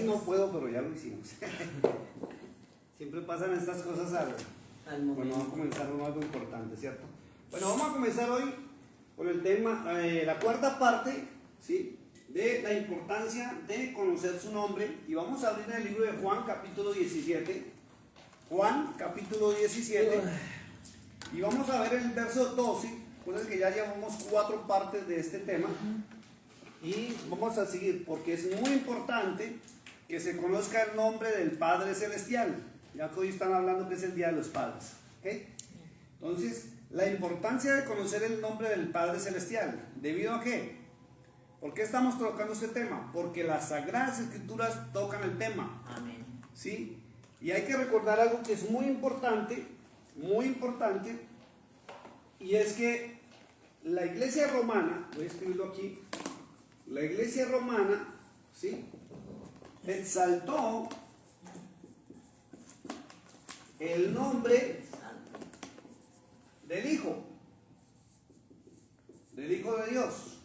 no puedo, pero ya lo hicimos. Siempre pasan estas cosas al momento. Bueno, vamos a comenzar con algo importante, ¿cierto? Bueno, vamos a comenzar hoy con el tema, la cuarta parte, ¿sí?, de la importancia de conocer su nombre. Y vamos a abrir el libro de Juan, capítulo 17. Juan, capítulo 17. Y vamos a ver el verso 12, con el que ya llevamos 4 partes de este tema. Y vamos a seguir, porque es muy importante que se conozca el nombre del Padre Celestial. Ya que hoy están hablando que es el Día de los Padres, ¿okay? Entonces, la importancia de conocer el nombre del Padre Celestial. ¿Debido a qué? ¿Por qué estamos tocando este tema? Porque las Sagradas Escrituras tocan el tema. Amén. ¿Sí? Y hay que recordar algo que es muy importante, y es que la iglesia romana, voy a escribirlo aquí, la iglesia romana, ¿sí?, exaltó el nombre del Hijo de Dios,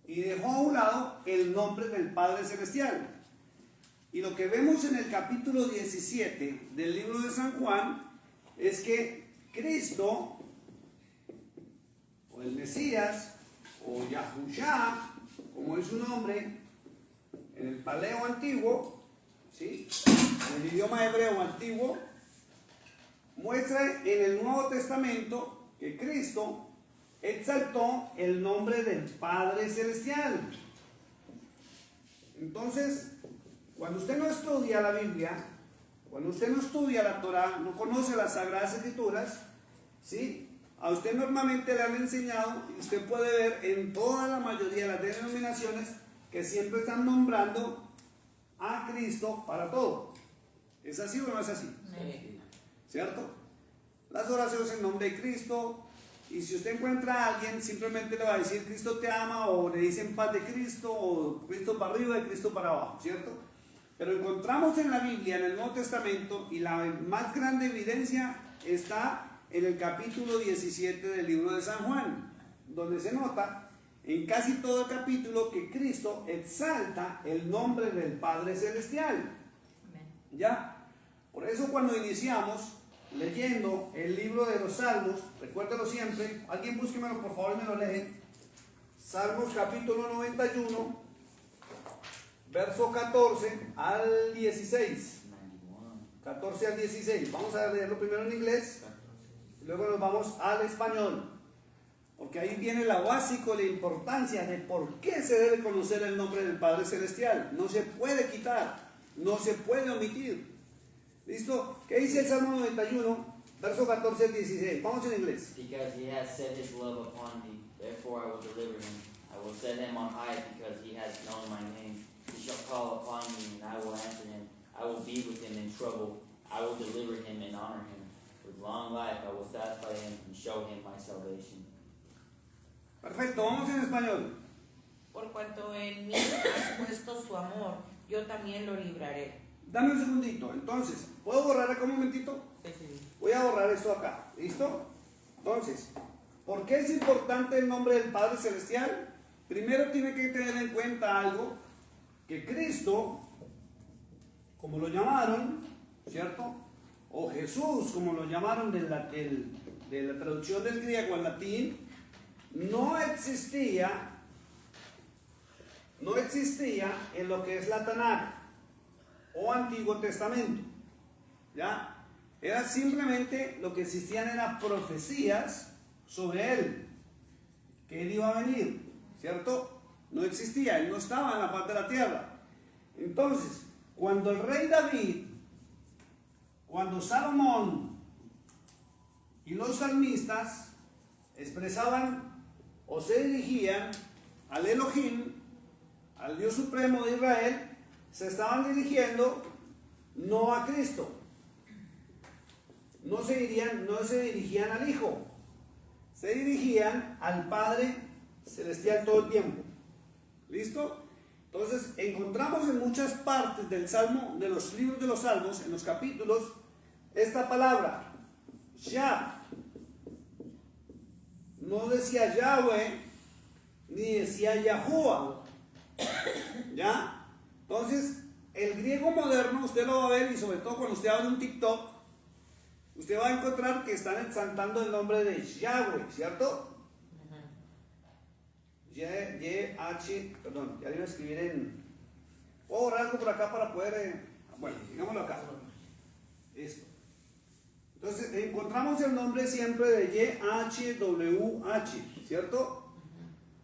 y dejó a un lado el nombre del Padre Celestial. Y lo que vemos en el capítulo 17 del libro de San Juan es que Cristo, o el Mesías, o Yahushua, como es su nombre en el paleo antiguo, ¿sí?, en el idioma hebreo antiguo, muestra en el Nuevo Testamento que Cristo exaltó el nombre del Padre Celestial. Entonces, cuando usted no estudia la Biblia, cuando usted no estudia la Torah, no conoce las Sagradas Escrituras, ¿sí?, a usted normalmente le han enseñado, y usted puede ver en toda la mayoría de las denominaciones, que siempre están nombrando a Cristo para todo. ¿Es así o no es así? Sí. ¿Cierto? Las oraciones en nombre de Cristo, y si usted encuentra a alguien, simplemente le va a decir Cristo te ama, o le dicen paz de Cristo, o Cristo para arriba y Cristo para abajo, ¿cierto? Pero encontramos en la Biblia, en el Nuevo Testamento, y la más grande evidencia está en el capítulo 17 del libro de San Juan, donde se nota en casi todo el capítulo que Cristo exalta el nombre del Padre Celestial. Amén. ¿Ya? Por eso cuando iniciamos leyendo el libro de los Salmos, recuérdelo siempre, alguien búsquemelo por favor y me lo lee. Salmos capítulo 91, verso 14 al 16. 14 al 16. Vamos a leerlo primero en inglés, y luego nos vamos al español. Porque ahí viene la básica, la importancia de por qué se debe conocer el nombre del Padre Celestial. No se puede quitar, no se puede omitir. ¿Listo? ¿Qué dice el Salmo 91, verso 14 al 16? Vamos en inglés. Because he has set his love upon me, therefore I will deliver him. I will set him on high because he has known my name. He shall call upon me, and I will answer him. I will be with him in trouble. I will deliver him and honor him. With long life I will satisfy him and show him my salvation. Perfecto, vamos en español. Por cuanto en mí has puesto su amor, yo también lo libraré. Dame un segundito. Entonces, ¿puedo borrar acá un momentito? Sí. Voy a borrar esto acá. ¿Listo? Entonces, ¿por qué es importante el nombre del Padre Celestial? Primero tiene que tener en cuenta algo, que Cristo, como lo llamaron, ¿cierto?, o Jesús, como lo llamaron de la traducción del griego al latín, no existía en lo que es la Tanakh o Antiguo Testamento, ¿ya? Era simplemente, lo que existían eran profecías sobre él, que él iba a venir, ¿cierto? No existía, él no estaba en la faz de la tierra. Entonces, cuando el rey David, cuando Salomón y los salmistas expresaban o se dirigían al Elohim, al Dios Supremo de Israel, se estaban dirigiendo no a Cristo, no se dirigían al Hijo, se dirigían al Padre Celestial todo el tiempo. ¿Listo? Entonces encontramos en muchas partes del Salmo, de los libros de los Salmos, en los capítulos, esta palabra, Yah. No decía Yahweh, ni decía Yahuwah. ¿Ya? Entonces Entonces, el griego moderno, usted lo va a ver, y sobre todo cuando usted abre un TikTok, usted va a encontrar que están exaltando el nombre de Yahweh, ¿cierto? Perdón, ya lo iba a escribir en... Voy a borrar algo por acá para poder... bueno, digámoslo acá. Esto. Entonces, encontramos el nombre siempre de YHWH, ¿cierto?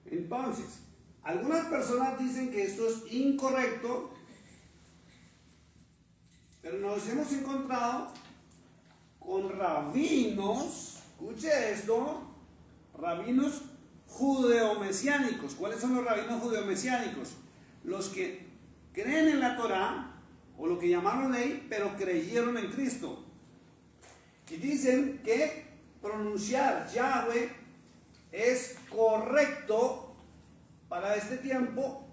Entonces, algunas personas dicen que esto es incorrecto, pero nos hemos encontrado con rabinos, escuche esto, rabinos judeomesiánicos. ¿Cuáles son los rabinos judeomesiánicos? Los que creen en la Torá, o lo que llamaron ley, pero creyeron en Cristo. Y dicen que pronunciar Yahweh es correcto para este tiempo,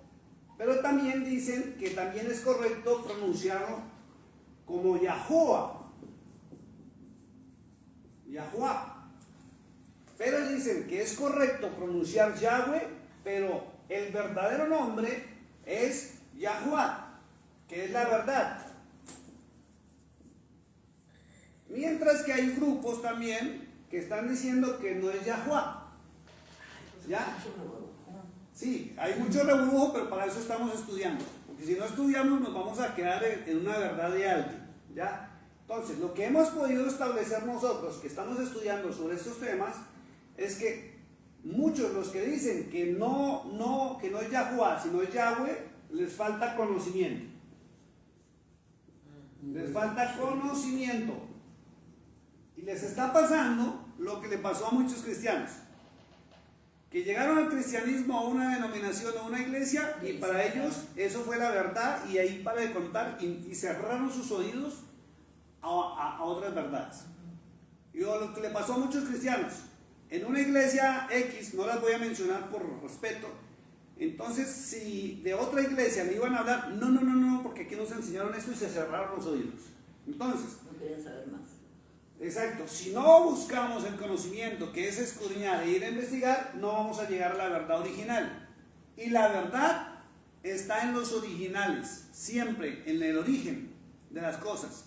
pero también dicen que también es correcto pronunciarlo como Yahuwah. Pero dicen que es correcto pronunciar Yahweh, pero el verdadero nombre es Yahuwah, que es la verdad. Mientras que hay grupos también que están diciendo que no es Yahuwah. ¿Ya? Sí, hay mucho rebujo, pero para eso estamos estudiando. Porque si no estudiamos nos vamos a quedar en una verdad de alguien. ¿Ya? Entonces, lo que hemos podido establecer nosotros, que estamos estudiando sobre estos temas, es que muchos, los que dicen que no es Yahuwah, sino es Yahweh, les falta conocimiento. Les falta conocimiento. Y les está pasando lo que le pasó a muchos cristianos, que llegaron al cristianismo, a una denominación, a una iglesia, y para ellos eso fue la verdad, y ahí para de contar, y cerraron sus oídos a otras verdades. Y lo que le pasó a muchos cristianos, en una iglesia X, no las voy a mencionar por respeto, entonces si de otra iglesia le iban a hablar, no, porque aquí nos enseñaron esto, y se cerraron los oídos. Entonces, no querían saber más. Exacto, si no buscamos el conocimiento, que es escudriñar e ir a investigar, no vamos a llegar a la verdad original. Y la verdad está en los originales, siempre en el origen de las cosas,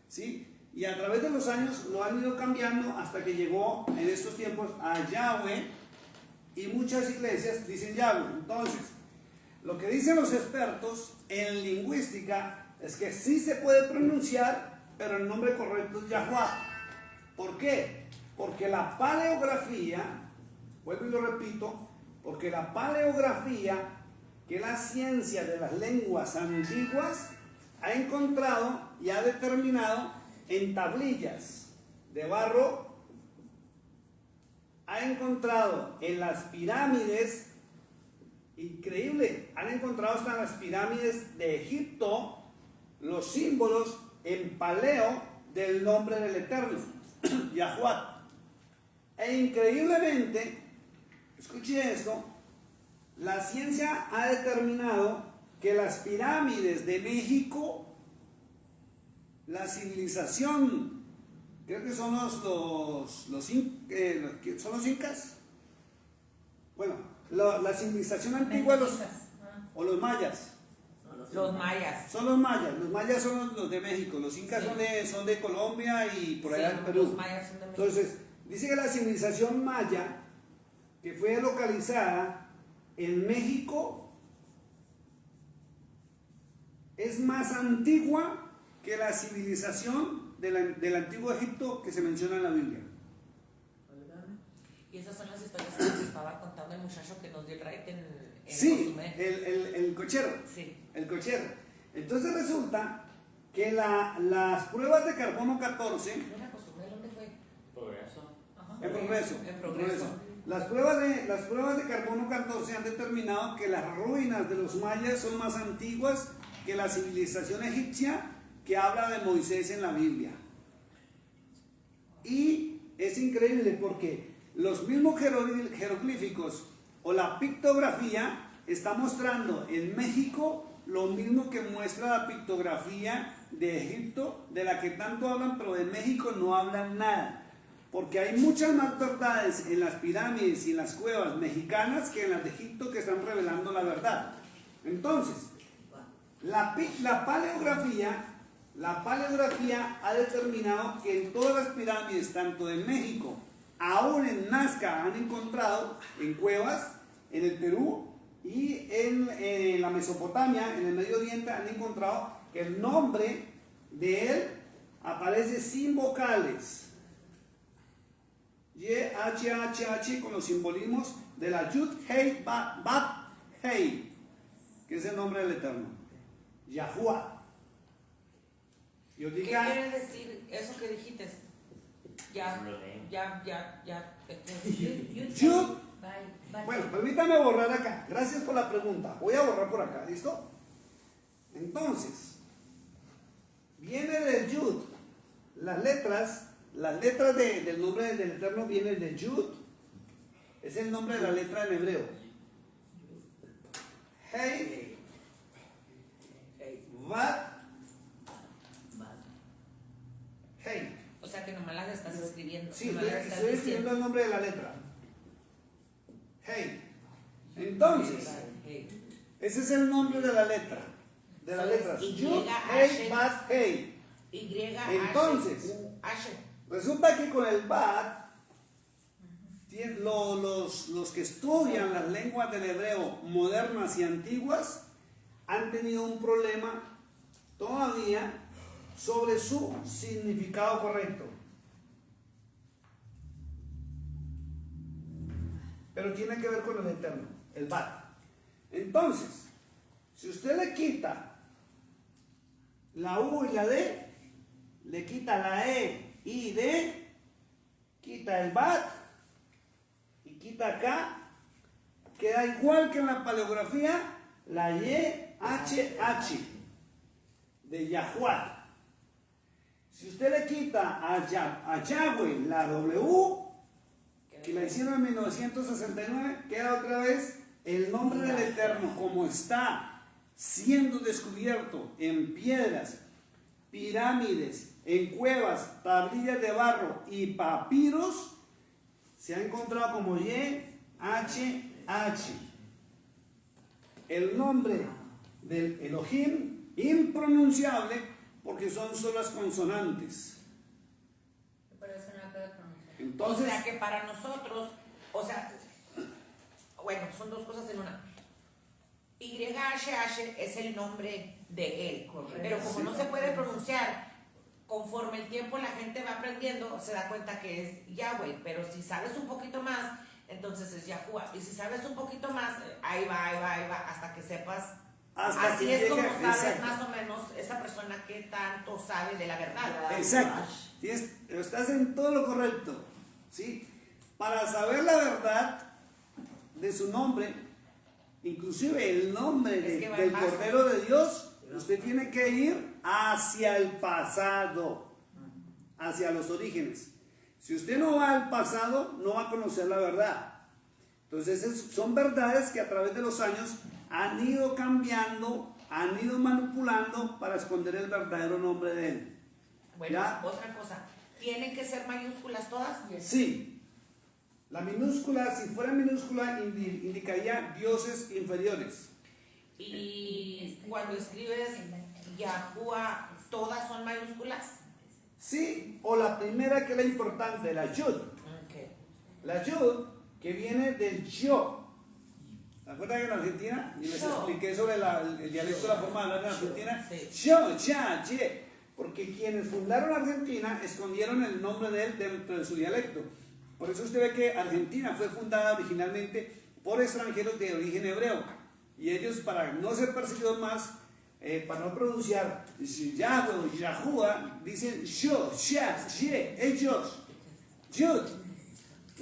¿sí? Y a través de los años lo han ido cambiando hasta que llegó en estos tiempos a Yahweh, y muchas iglesias dicen Yahweh. Entonces, lo que dicen los expertos en lingüística es que sí se puede pronunciar, pero el nombre correcto es Yahuwah. ¿Por qué? Porque la paleografía, vuelvo y lo repito, porque la paleografía, que es la ciencia de las lenguas antiguas, ha encontrado y ha determinado en tablillas de barro, ha encontrado en las pirámides, increíble, han encontrado hasta en las pirámides de Egipto los símbolos en paleo del nombre del Eterno, Yahuwah. E increíblemente, escuche esto, la ciencia ha determinado que las pirámides de México, la civilización, creo que son los incas, bueno, la civilización antigua, o los mayas. Los mayas. Son los mayas son los de México, los incas sí. son de Colombia y por allá en Perú. Los mayas son de México. Entonces, dice que la civilización maya, que fue localizada en México, es más antigua que la civilización del antiguo Egipto que se menciona en la Biblia. Y esas son las historias que nos estaba contando el muchacho que nos dio el ride en sí, el cochero. Sí. El cochero. Entonces resulta que las pruebas de carbono 14. ¿Dónde fue? Progreso. Ajá. En Progreso. Las pruebas de carbono 14 han determinado que las ruinas de los mayas son más antiguas que la civilización egipcia que habla de Moisés en la Biblia. Y es increíble porque los mismos jeroglíficos o la pictografía está mostrando en México lo mismo que muestra la pictografía de Egipto, de la que tanto hablan, pero de México no hablan nada. Porque hay muchas más verdades en las pirámides y en las cuevas mexicanas que en las de Egipto, que están revelando la verdad. Entonces, La paleografía ha determinado que en todas las pirámides, tanto de México, aún en Nazca, han encontrado en cuevas, en el Perú y en la Mesopotamia, en el Medio Oriente, han encontrado que el nombre de él aparece sin vocales. YHHH con los simbolismos de la Yud Hei Bat Hei, que es el nombre del Eterno, Yahuwah. ¿Qué quiere decir eso que dijiste? Yud. Bueno, permítame borrar acá. Gracias por la pregunta. Voy a borrar por acá, ¿listo? Entonces, viene del Yud. Las letras del nombre del Eterno vienen del Yud. Es el nombre de la letra en hebreo. Hey, Vat, Hey. O sea que nomás las estás escribiendo. Sí, estoy escribiendo el nombre de la letra. Hey. Entonces, ese es el nombre de la letra. De la letra. Yud, Hey, Bat, Hey. Entonces, resulta que con el Bat, los que estudian las lenguas del hebreo modernas y antiguas han tenido un problema todavía sobre su significado correcto. Pero tiene que ver con el Eterno, el Bat. Entonces, si usted le quita la U y la D, le quita la E y D, quita el Bat y quita acá, queda igual que en la paleografía la YHH de Yahuwah. Si usted le quita a Yahweh la W, que la hicieron en 1969, queda otra vez el nombre del Eterno, como está siendo descubierto en piedras, pirámides, en cuevas, tablillas de barro y papiros, se ha encontrado como YHH. El nombre del Elohim, impronunciable, porque son solas consonantes. Entonces, o sea que para nosotros, bueno, son dos cosas en una. YHH es el nombre de él, correcto, pero como no se puede pronunciar, conforme el tiempo la gente va aprendiendo, se da cuenta que es Yahweh, pero si sabes un poquito más, entonces es Yahuwah, y si sabes un poquito más, ahí va, hasta que sepas. Así es como sabes, exacto, más o menos esa persona que tanto sabe de la verdad. Exacto. Estás en todo lo correcto. ¿Sí? Para saber la verdad de su nombre, inclusive el nombre del Cordero de Dios, usted tiene que ir hacia el pasado, hacia los orígenes. Si usted no va al pasado, no va a conocer la verdad. Entonces son verdades que a través de los años han ido cambiando, han ido manipulando para esconder el verdadero nombre de él. Bueno, ¿ya? Otra cosa, ¿tienen que ser mayúsculas todas? Sí. La minúscula, si fuera minúscula, indicaría dioses inferiores. Y cuando escribes Yahuwah, ¿todas son mayúsculas? Sí, o la primera, que es la importante, la Yud. Okay. La Yud, que viene del yo. ¿Se acuerdan que en Argentina? Y les expliqué sobre el dialecto de la forma de hablar en Argentina. Sí. Yo, ya, ye. Porque quienes fundaron Argentina escondieron el nombre de él dentro de su dialecto. Por eso usted ve que Argentina fue fundada originalmente por extranjeros de origen hebreo. Y ellos, para no ser perseguidos más, para no pronunciar Yahweh o Yahuwah, dicen yo, ya, ye, ellos, Yud.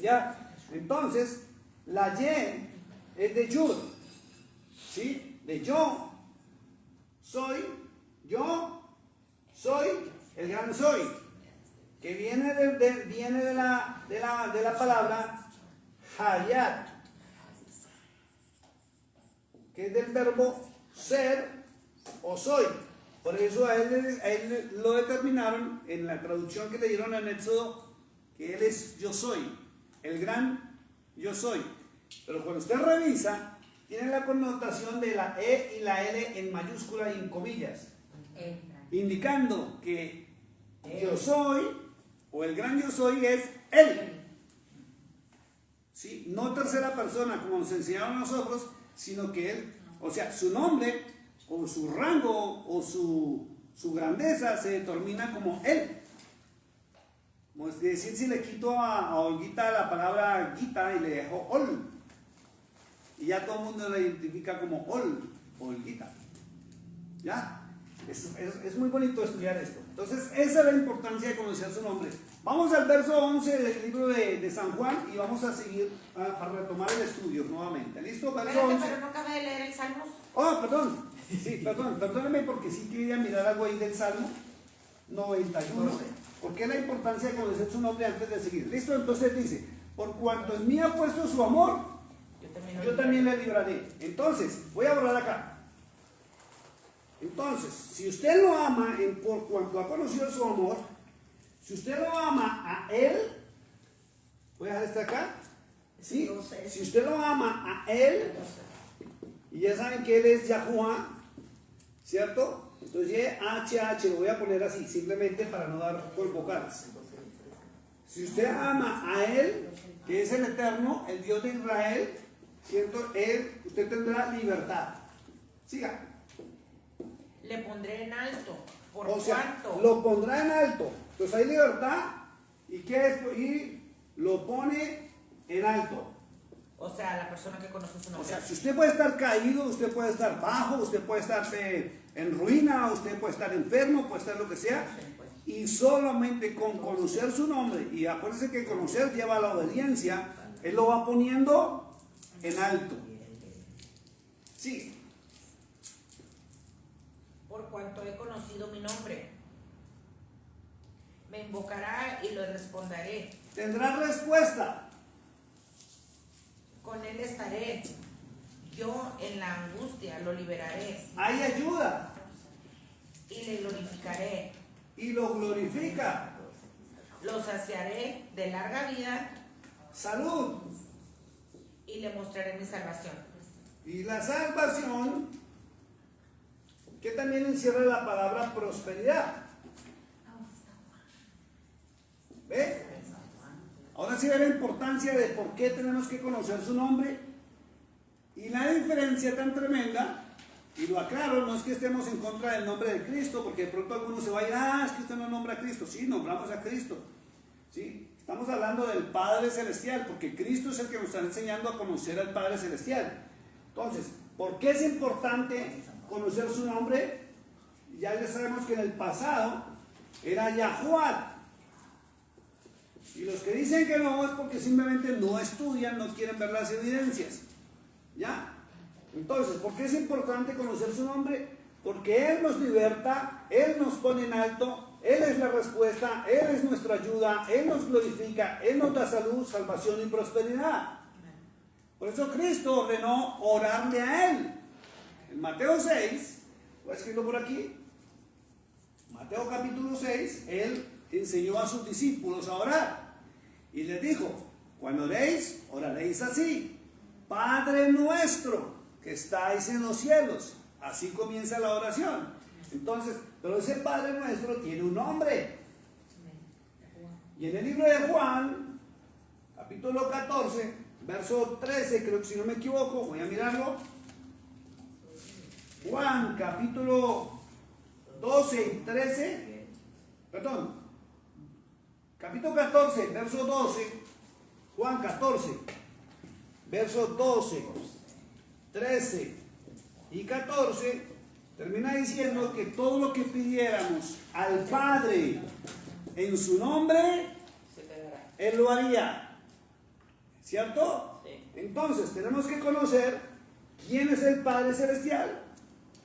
¿Ya? Entonces, la ye es de Yud, ¿sí? De yo soy el gran soy, que viene de la palabra hayat, que es del verbo ser o soy. Por eso a él lo determinaron en la traducción que le dieron en Éxodo, que él es yo soy, el gran yo soy. Pero cuando usted revisa tiene la connotación de la E y la L en mayúscula y en comillas, indicando que yo soy, o el gran yo soy, es Él. ¿Sí? No tercera persona, como nos enseñaron nosotros, sino que Él, o sea, su nombre, o su rango, o su grandeza se determina como Él. Como es decir, si le quito a Olguita la palabra Guita y le dejo Ol, y ya todo el mundo la identifica como Olguita. ¿Ya? Es muy bonito estudiar esto. Entonces, esa es la importancia de conocer su nombre. Vamos al verso 11 del libro de San Juan y vamos a seguir a retomar el estudio nuevamente. ¿Listo? Verso 11. Pero no acabé de leer el Salmo. Oh, perdón. Sí, perdónenme porque sí quería mirar algo ahí del Salmo 91. ¿Por qué la importancia de conocer su nombre antes de seguir? ¿Listo? Entonces dice, por cuanto en mí ha puesto su amor, yo también le libraré. Entonces, voy a borrar acá. Entonces, si usted lo ama por cuanto ha conocido su amor, si usted lo ama a Él, voy a dejar esto acá. ¿Sí? Si usted lo ama a Él, y ya saben que Él es Yahuwah, ¿cierto? Entonces, YHH, lo voy a poner así, simplemente para no dar por vocales. Si usted ama a Él, que es el Eterno, el Dios de Israel, ¿cierto? Usted tendrá libertad. Siga. Le pondré en alto. ¿Por cuánto? Lo pondrá en alto. Entonces hay libertad. ¿Y qué es? Y lo pone en alto. O sea, la persona que conoce su nombre. O sea, si usted puede estar caído, usted puede estar bajo, usted puede estar en ruina, usted puede estar enfermo, puede estar lo que sea. Y solamente con conocer su nombre, y acuérdense que conocer lleva a la obediencia, Él lo va poniendo en alto. Sí. Por cuanto he conocido mi nombre, me invocará y le responderé. Tendrá respuesta. Con él estaré. Yo en la angustia lo liberaré. Hay ayuda. Y le glorificaré. Y lo glorifica. Lo saciaré de larga vida. Salud. Y le mostraré mi salvación. Y la salvación, que también encierra la palabra prosperidad. ¿Ves? Ahora sí ve la importancia de por qué tenemos que conocer su nombre y la diferencia tan tremenda. Y lo aclaro, no es que estemos en contra del nombre de Cristo, porque de pronto algunos se va a ir, es que usted no nombra a Cristo. Sí, nombramos a Cristo. ¿Sí? Estamos hablando del Padre Celestial, porque Cristo es el que nos está enseñando a conocer al Padre Celestial. Entonces, ¿por qué es importante conocer su nombre? Ya sabemos que en el pasado era Yahuwah. Y los que dicen que no es porque simplemente no estudian, no quieren ver las evidencias. ¿Ya? Entonces, ¿por qué es importante conocer su nombre? Porque Él nos liberta, Él nos pone en alto, Él es la respuesta, Él es nuestra ayuda, Él nos glorifica, Él nos da salud, salvación y prosperidad. Por eso Cristo ordenó orarle a Él. En Mateo 6, voy a escribirlo por aquí, Mateo capítulo 6, Él enseñó a sus discípulos a orar. Y les dijo, cuando oréis, oraréis así: Padre nuestro que estáis en los cielos. Así comienza la oración. Entonces, pero ese Padre nuestro tiene un nombre. Y en el libro de Juan, capítulo 14, verso 13, creo que si no me equivoco, voy a mirarlo. Juan, capítulo 12 y 13, perdón, capítulo 14, verso 12, Juan 14, verso 12, 13 y 14, termina diciendo que todo lo que pidiéramos al Padre en su nombre, Él lo haría. ¿Cierto? Entonces, tenemos que conocer quién es el Padre Celestial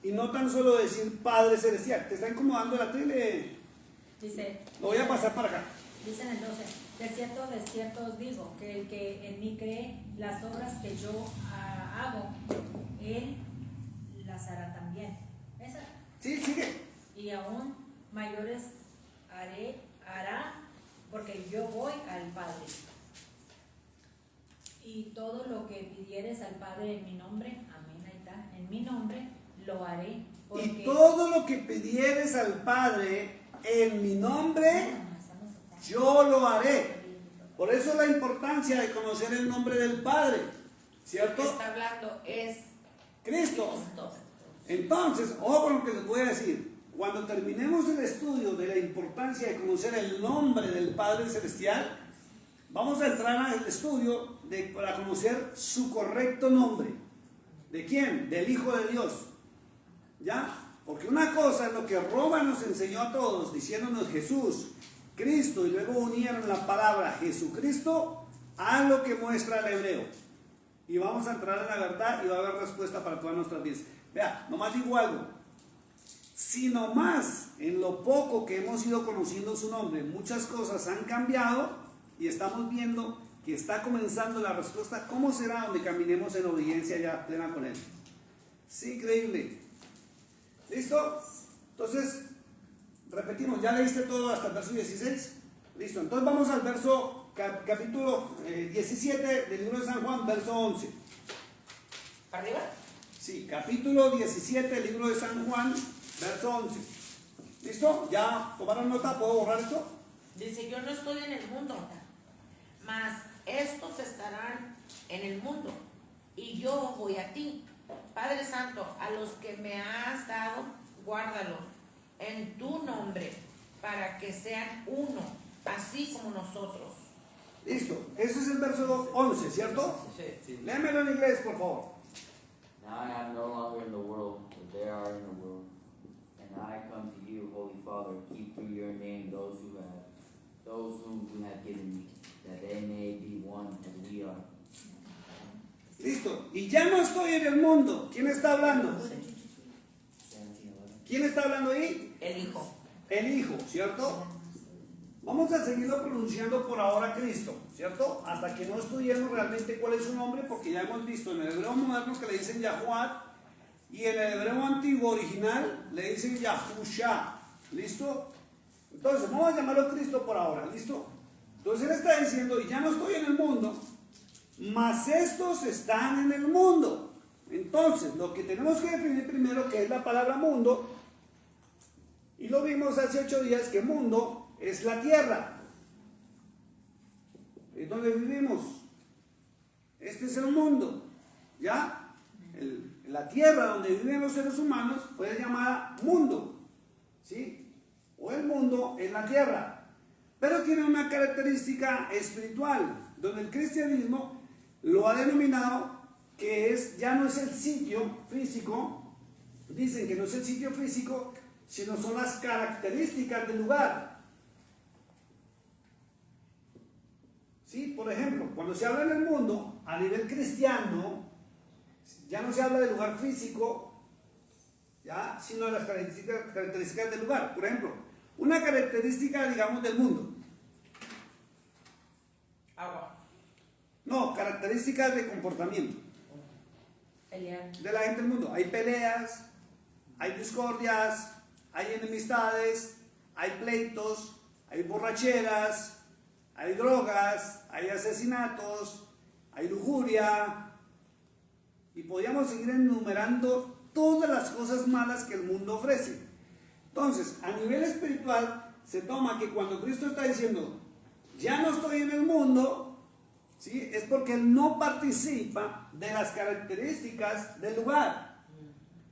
y no tan solo decir Padre Celestial. ¿Te está incomodando la tele? Dice, Lo voy a pasar para acá. Dice en el 12, de cierto os digo, que el que en mí cree, las obras que yo hago, él las hará también. ¿Esa? Sí, sigue. Y aún mayores hará, porque yo voy al Padre. Y todo lo que pidieres al Padre en mi nombre, ahorita, en mi nombre, lo haré. Y todo lo que pidieres al Padre en mi nombre, yo lo haré. Por eso la importancia de conocer el nombre del Padre, ¿cierto? Lo que está hablando es Cristo. Entonces, ojo con lo que les voy a decir. Cuando terminemos el estudio de la importancia de conocer el nombre del Padre Celestial, vamos a entrar al estudio para conocer su correcto nombre. ¿De quién? Del Hijo de Dios. ¿Ya? Porque una cosa es lo que Roma nos enseñó a todos, diciéndonos Jesús, Cristo, y luego unieron la palabra Jesucristo a lo que muestra el hebreo. Y vamos a entrar en la verdad y va a haber respuesta para todas nuestras vidas. Vea, nomás digo algo. Si nomás en lo poco que hemos ido conociendo su nombre, muchas cosas han cambiado y estamos viendo que está comenzando la respuesta, ¿cómo será donde caminemos en obediencia ya plena con Él? Es increíble. ¿Listo? Entonces, repetimos, ¿ya leíste todo hasta el verso 16? Listo, entonces vamos al verso, capítulo 17 del libro de San Juan, verso 11. ¿Para arriba? Sí, capítulo 17 del libro de San Juan, verso 11. ¿Listo? ¿Ya tomaron nota? ¿Puedo borrar esto? Dice, yo no estoy en el mundo, mas estos estarán en el mundo, y yo voy a ti. Padre Santo, a los que me has dado, guárdalos en tu nombre, para que sean uno, así como nosotros. Listo, ese es el verso 11, ¿cierto? Sí. Léemelo en inglés, por favor. Now I am no longer in the world, but they are in the world. And I come to you, Holy Father, keep through your name those whom you have given me, that they may be one as we are. Listo, y ya no estoy en el mundo. ¿Quién está hablando? ¿Quién está hablando ahí? El Hijo. El Hijo, ¿cierto? Vamos a seguirlo pronunciando por ahora Cristo, ¿cierto? Hasta que no estudiemos realmente cuál es su nombre, porque ya hemos visto en el hebreo moderno que le dicen Yahuat, y en el hebreo antiguo original le dicen Yahusha, ¿listo? Entonces, vamos a llamarlo Cristo por ahora, ¿listo? Entonces él está diciendo, y ya no estoy en el mundo, mas estos están en el mundo. Entonces, lo que tenemos que definir primero, que es la palabra mundo, y lo vimos hace 8 días, que mundo es la tierra, es donde vivimos. Este es el mundo, ¿ya? La tierra donde viven los seres humanos puede llamada mundo, ¿sí? O el mundo es la tierra, pero tiene una característica espiritual, donde el cristianismo lo ha denominado que ya no es el sitio físico. Dicen que no es el sitio físico, sino son las características del lugar. ¿Sí? Por ejemplo, cuando se habla en el mundo, a nivel cristiano, ya no se habla del lugar físico, ¿ya? Sino de las características del lugar. Por ejemplo, una característica, digamos, del mundo. Agua. No, características de comportamiento. Pelear. De la gente del mundo. Hay peleas, hay discordias, hay enemistades, hay pleitos, hay borracheras, hay drogas, hay asesinatos, hay lujuria, y podríamos seguir enumerando todas las cosas malas que el mundo ofrece. Entonces, a nivel espiritual, se toma que cuando Cristo está diciendo, ya no estoy en el mundo, ¿sí? Es porque Él no participa de las características del lugar.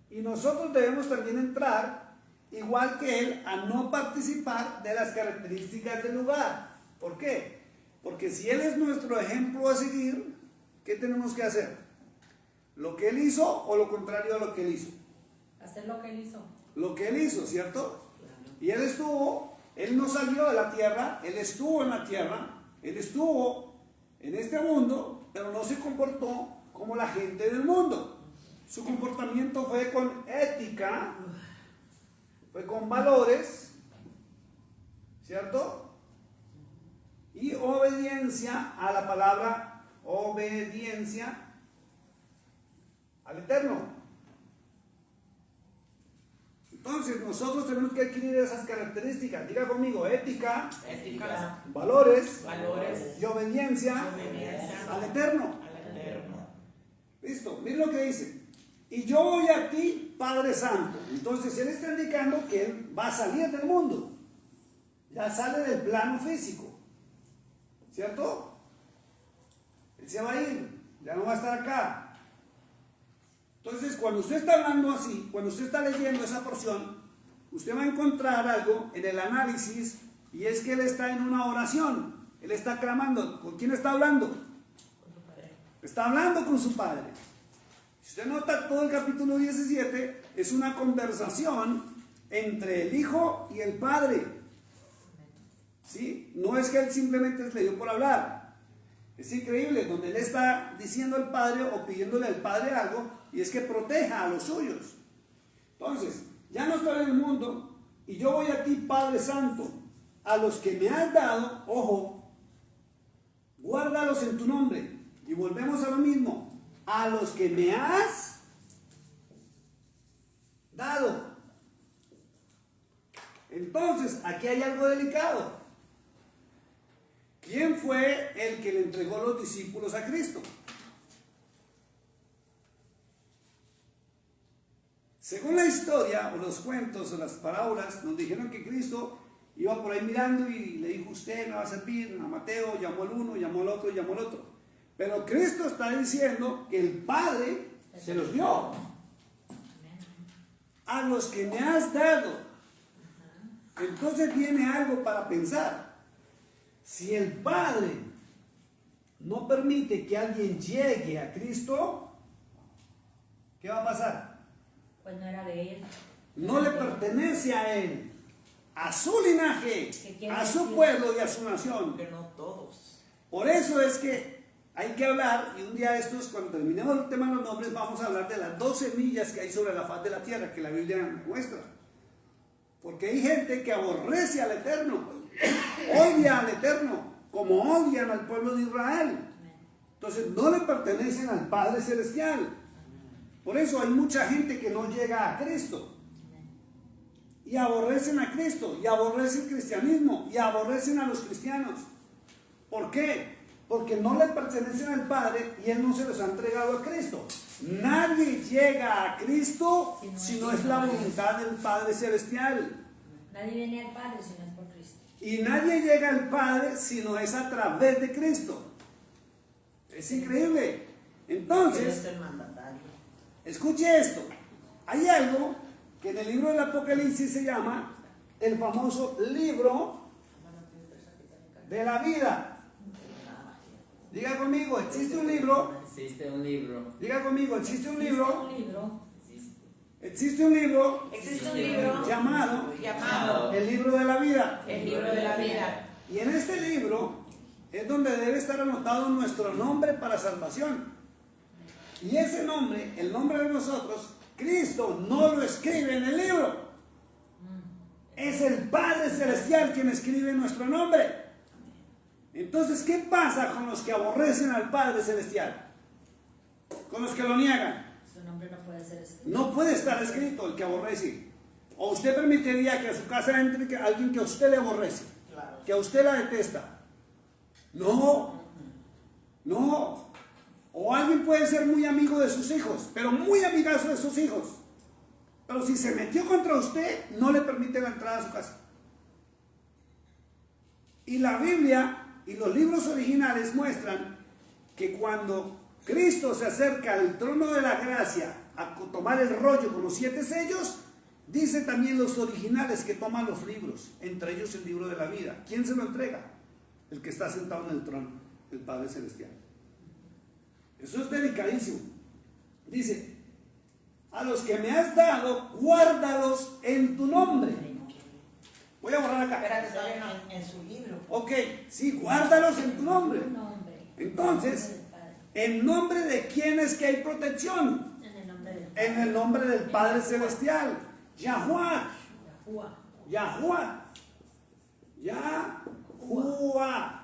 Y nosotros debemos también entrar, igual que Él, a no participar de las características del lugar. ¿Por qué? Porque si Él es nuestro ejemplo a seguir, ¿qué tenemos que hacer? ¿Lo que Él hizo o lo contrario a lo que Él hizo? Hacer lo que Él hizo. Lo que Él hizo, ¿cierto? Y Él no salió de la tierra, Él estuvo en la tierra, Él estuvo en este mundo, pero no se comportó como la gente del mundo. Su comportamiento fue con ética, fue con valores, ¿cierto? Y obediencia a la palabra, obediencia al Eterno. Entonces nosotros tenemos que adquirir esas características. Diga conmigo, ética, valores, y obediencia, al Eterno. Listo, miren lo que dice. y yo voy a ti, Padre Santo. Entonces Él está indicando que Él va a salir del mundo. Ya sale del plano físico. ¿Cierto? Él se va a ir, ya no va a estar acá. Entonces, cuando usted está hablando así, cuando usted está leyendo esa porción, usted va a encontrar algo en el análisis, y es que Él está en una oración. Él está clamando. ¿Con quién está hablando? Con su padre. Está hablando con su Padre. Si usted nota, todo el capítulo 17 es una conversación entre el Hijo y el Padre. ¿Sí? No es que Él simplemente le dio por hablar. Es increíble, donde Él está diciendo al Padre o pidiéndole al Padre algo, y es que proteja a los suyos. Entonces, ya no estoy en el mundo, y yo voy a ti, Padre Santo, a los que me has dado, ojo, guárdalos en tu nombre. Y volvemos a lo mismo, a los que me has dado. Entonces, aquí hay algo delicado. ¿Quién fue el que le entregó los discípulos a Cristo? Según la historia, o los cuentos, o las parábolas, nos dijeron que Cristo iba por ahí mirando y le dijo: usted me va a servir. A Mateo llamó al uno, llamó al otro, llamó al otro. Pero Cristo está diciendo que el Padre se los dio a los que me has dado. Entonces viene algo para pensar. Si el Padre no permite que alguien llegue a Cristo, ¿qué va a pasar? Pues no era de Él. No le pertenece a Él, a su linaje, a su decir? pueblo y a su nación. Que no todos. Por eso es que hay que hablar, y un día de estos, cuando terminemos el tema de los nombres, vamos a hablar de las 2 semillas que hay sobre la faz de la tierra, que la Biblia muestra. Porque hay gente que aborrece al Eterno, odia al Eterno, como odian al pueblo de Israel. Entonces no le pertenecen al Padre Celestial. Por eso hay mucha gente que no llega a Cristo. Y aborrecen a Cristo, y aborrecen el cristianismo, y aborrecen a los cristianos. ¿Por qué? Porque no le pertenecen al Padre y Él no se los ha entregado a Cristo. Nadie llega a Cristo si no es la voluntad del Padre Celestial. Nadie viene al Padre si no es por Cristo. Y nadie llega al Padre si no es a través de Cristo. Es increíble. Entonces, el mandatario. escuche esto. Hay algo que en el libro del Apocalipsis se llama el famoso libro de la vida. Diga conmigo, existe un libro. Existe un libro. Diga conmigo, existe un libro. Existe. Existe un libro Existe un libro llamado el libro de la vida. El libro de la vida. Y en este libro es donde debe estar anotado nuestro nombre para salvación. Y ese nombre, el nombre de nosotros, Cristo no lo escribe en el libro. Es el Padre Celestial quien escribe nuestro nombre. Entonces, ¿qué pasa con los que aborrecen al Padre Celestial? Con los que lo niegan. Su nombre no puede ser escrito. No puede estar escrito el que aborrece. O usted permitiría que a su casa entre alguien que a usted le aborrece, Claro. que a usted la detesta. No, no. O alguien puede ser muy amigo de sus hijos, pero muy amigazo de sus hijos. Pero si se metió contra usted, no le permite la entrada a su casa. Y la Biblia y los libros originales muestran que cuando Cristo se acerca al trono de la gracia a tomar el rollo con los 7 sellos, dice también los originales que toman los libros, entre ellos el libro de la vida. ¿Quién se lo entrega? El que está sentado en el trono, el Padre Celestial. Eso es delicadísimo. Dice: a los que me has dado, guárdalos en tu nombre. Voy a borrar acá. Espérate, todavía no, en su libro. Ok, sí, guárdalos en tu nombre. Nombre. Entonces, ¿en nombre de quién es que hay protección? En el nombre del Padre. En el nombre del Padre Celestial. Yahuwah. Yahuwah. Yahuwah. Yahuwah.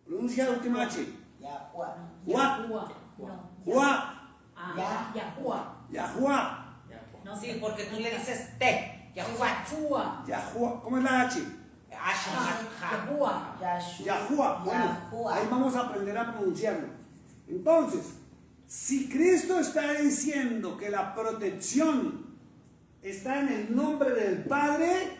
Pronuncia la última H. Yahuwah. Yahuwah. No. Yahuwah. Ah, Yahuwah. Yahuwah. No, Sí, porque tú le dices T. Yahuwah. Yahuwah. Yahuwah. ¿Cómo es la H? Yahuwah. Yahuwah. Bueno, ahí vamos a aprender a pronunciarlo. Entonces, Si Cristo está diciendo que la protección está en el nombre del Padre,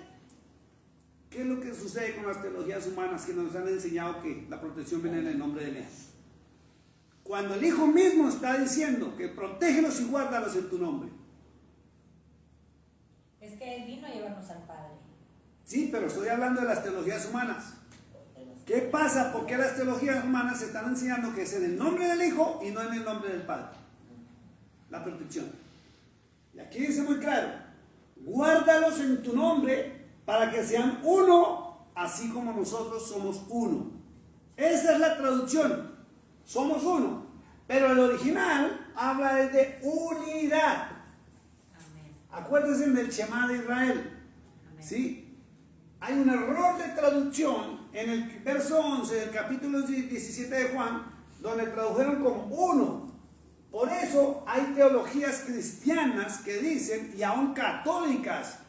¿qué es lo que sucede con las teologías humanas que nos han enseñado que la protección viene en el nombre de Dios? Cuando el Hijo mismo está diciendo que protégelos y guárdalos en tu nombre. Es que Él vino a llevarnos al Padre. Sí, pero estoy hablando de las teologías humanas. ¿Qué pasa? ¿Por qué las teologías humanas están enseñando que es en el nombre del Hijo y no en el nombre del Padre? La protección. Y aquí dice muy claro, guárdalos en tu nombre para que sean uno, así como nosotros somos uno. Esa es la traducción. Somos uno. Pero el original habla de unidad. Amén. Acuérdense del Shema de Israel. Amén. ¿Sí? Hay un error de traducción en el verso 11 del capítulo 17 de Juan, donde tradujeron como uno. Por eso hay teologías cristianas que dicen, y aún católicas,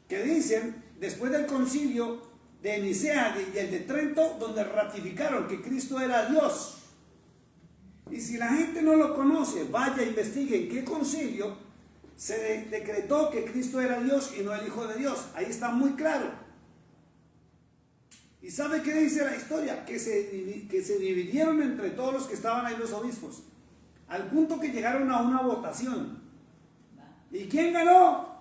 que dicen, después del concilio de Nicea y el de Trento, donde ratificaron que Cristo era Dios. Y si la gente no lo conoce, vaya e investigue en qué concilio se decretó que Cristo era Dios y no el Hijo de Dios. Ahí está muy claro. ¿Y sabe qué dice la historia? Que se dividieron entre todos los que estaban ahí los obispos, al punto que llegaron a una votación. ¿Y quién ganó?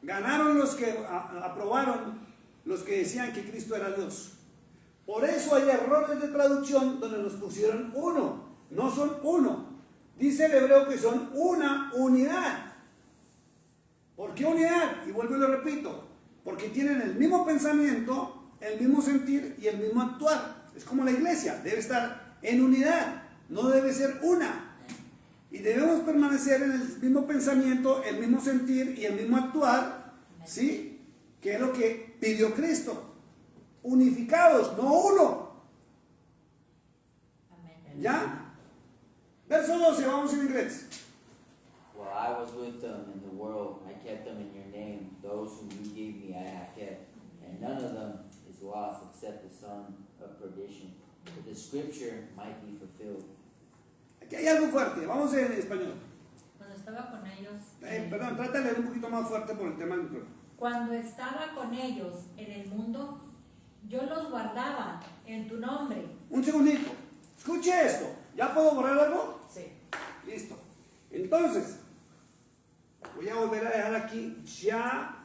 Ganaron los que aprobaron, los que decían que Cristo era Dios. Por eso hay errores de traducción donde nos pusieron uno. No son uno. Dice el hebreo que son una unidad. ¿Por qué unidad? Y vuelvo y lo repito. Porque tienen el mismo pensamiento, el mismo sentir y el mismo actuar. Es como la iglesia, debe estar en unidad, no debe ser una. Y debemos permanecer en el mismo pensamiento, el mismo sentir y el mismo actuar, ¿sí? Que es lo que pidió Cristo. Unificados, no uno. Amén. ¿Ya? Verso 12, vamos en inglés. While I was with them in the world, I kept them in your name. Those whom you gave me I have kept, and none of them is lost except the son of perdition, that the scripture might be fulfilled. Aquí hay algo fuerte, vamos en español. Cuando estaba con ellos. Perdón, trata de leer un poquito más fuerte por el tema del micrófono. Cuando estaba con ellos en el mundo, yo los guardaba en tu nombre. Un segundito, escuche esto. ¿Ya puedo borrar algo? Sí. Listo. Entonces, voy a volver a dejar aquí Yahuwah.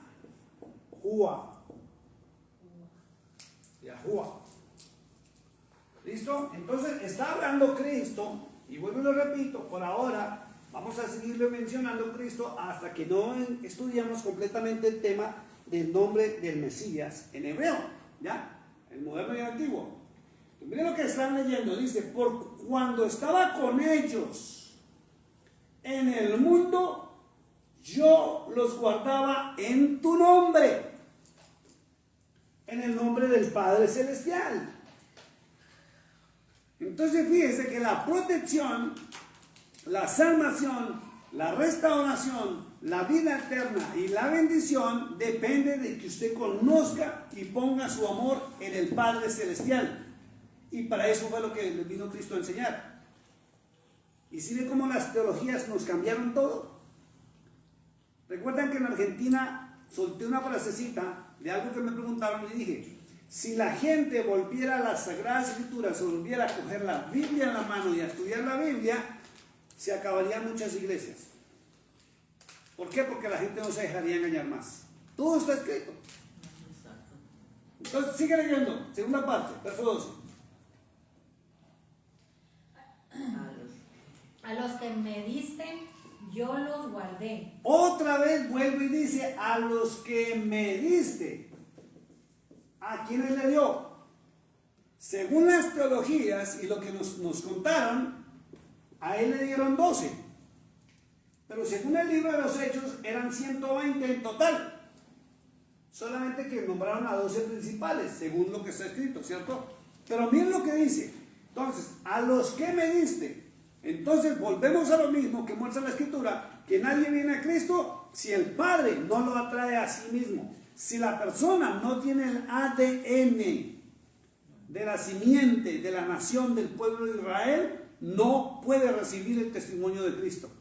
Yahuwah. ¿Listo? Entonces, está hablando Cristo, y vuelvo y lo repito, por ahora vamos a seguirle mencionando Cristo hasta que no estudiamos completamente el tema del nombre del Mesías en hebreo, ¿ya? El moderno y el antiguo. Miren lo que están leyendo, dice, por cuando estaba con ellos en el mundo, yo los guardaba en tu nombre, en el nombre del Padre Celestial. Entonces fíjese que la protección, la salvación, la restauración, la vida eterna y la bendición depende de que usted conozca y ponga su amor en el Padre Celestial. Y para eso fue lo que le vino Cristo a enseñar. ¿Y si ve cómo las teologías nos cambiaron todo? Recuerdan que en Argentina solté una frasecita de algo que me preguntaron y dije, si la gente volviera a las Sagradas Escrituras o volviera a coger la Biblia en la mano y a estudiar la Biblia, se acabarían muchas iglesias. ¿Por qué? Porque la gente no se dejaría engañar más. Todo está escrito. Entonces sigue leyendo, segunda parte, verso 12. A los que me diste, yo los guardé. Otra vez vuelve y dice, a los que me diste. ¿A quiénes le dio? Según las teologías y lo que nos contaron, a él le dieron 12. Pero según el libro de los Hechos, eran 120 en total. Solamente que nombraron a 12 principales, según lo que está escrito, ¿cierto? Pero miren lo que dice. Entonces, a los que me diste. Entonces volvemos a lo mismo que muestra la Escritura, que nadie viene a Cristo si el Padre no lo atrae a sí mismo. Si la persona no tiene el ADN de la simiente de la nación del pueblo de Israel, no puede recibir el testimonio de Cristo.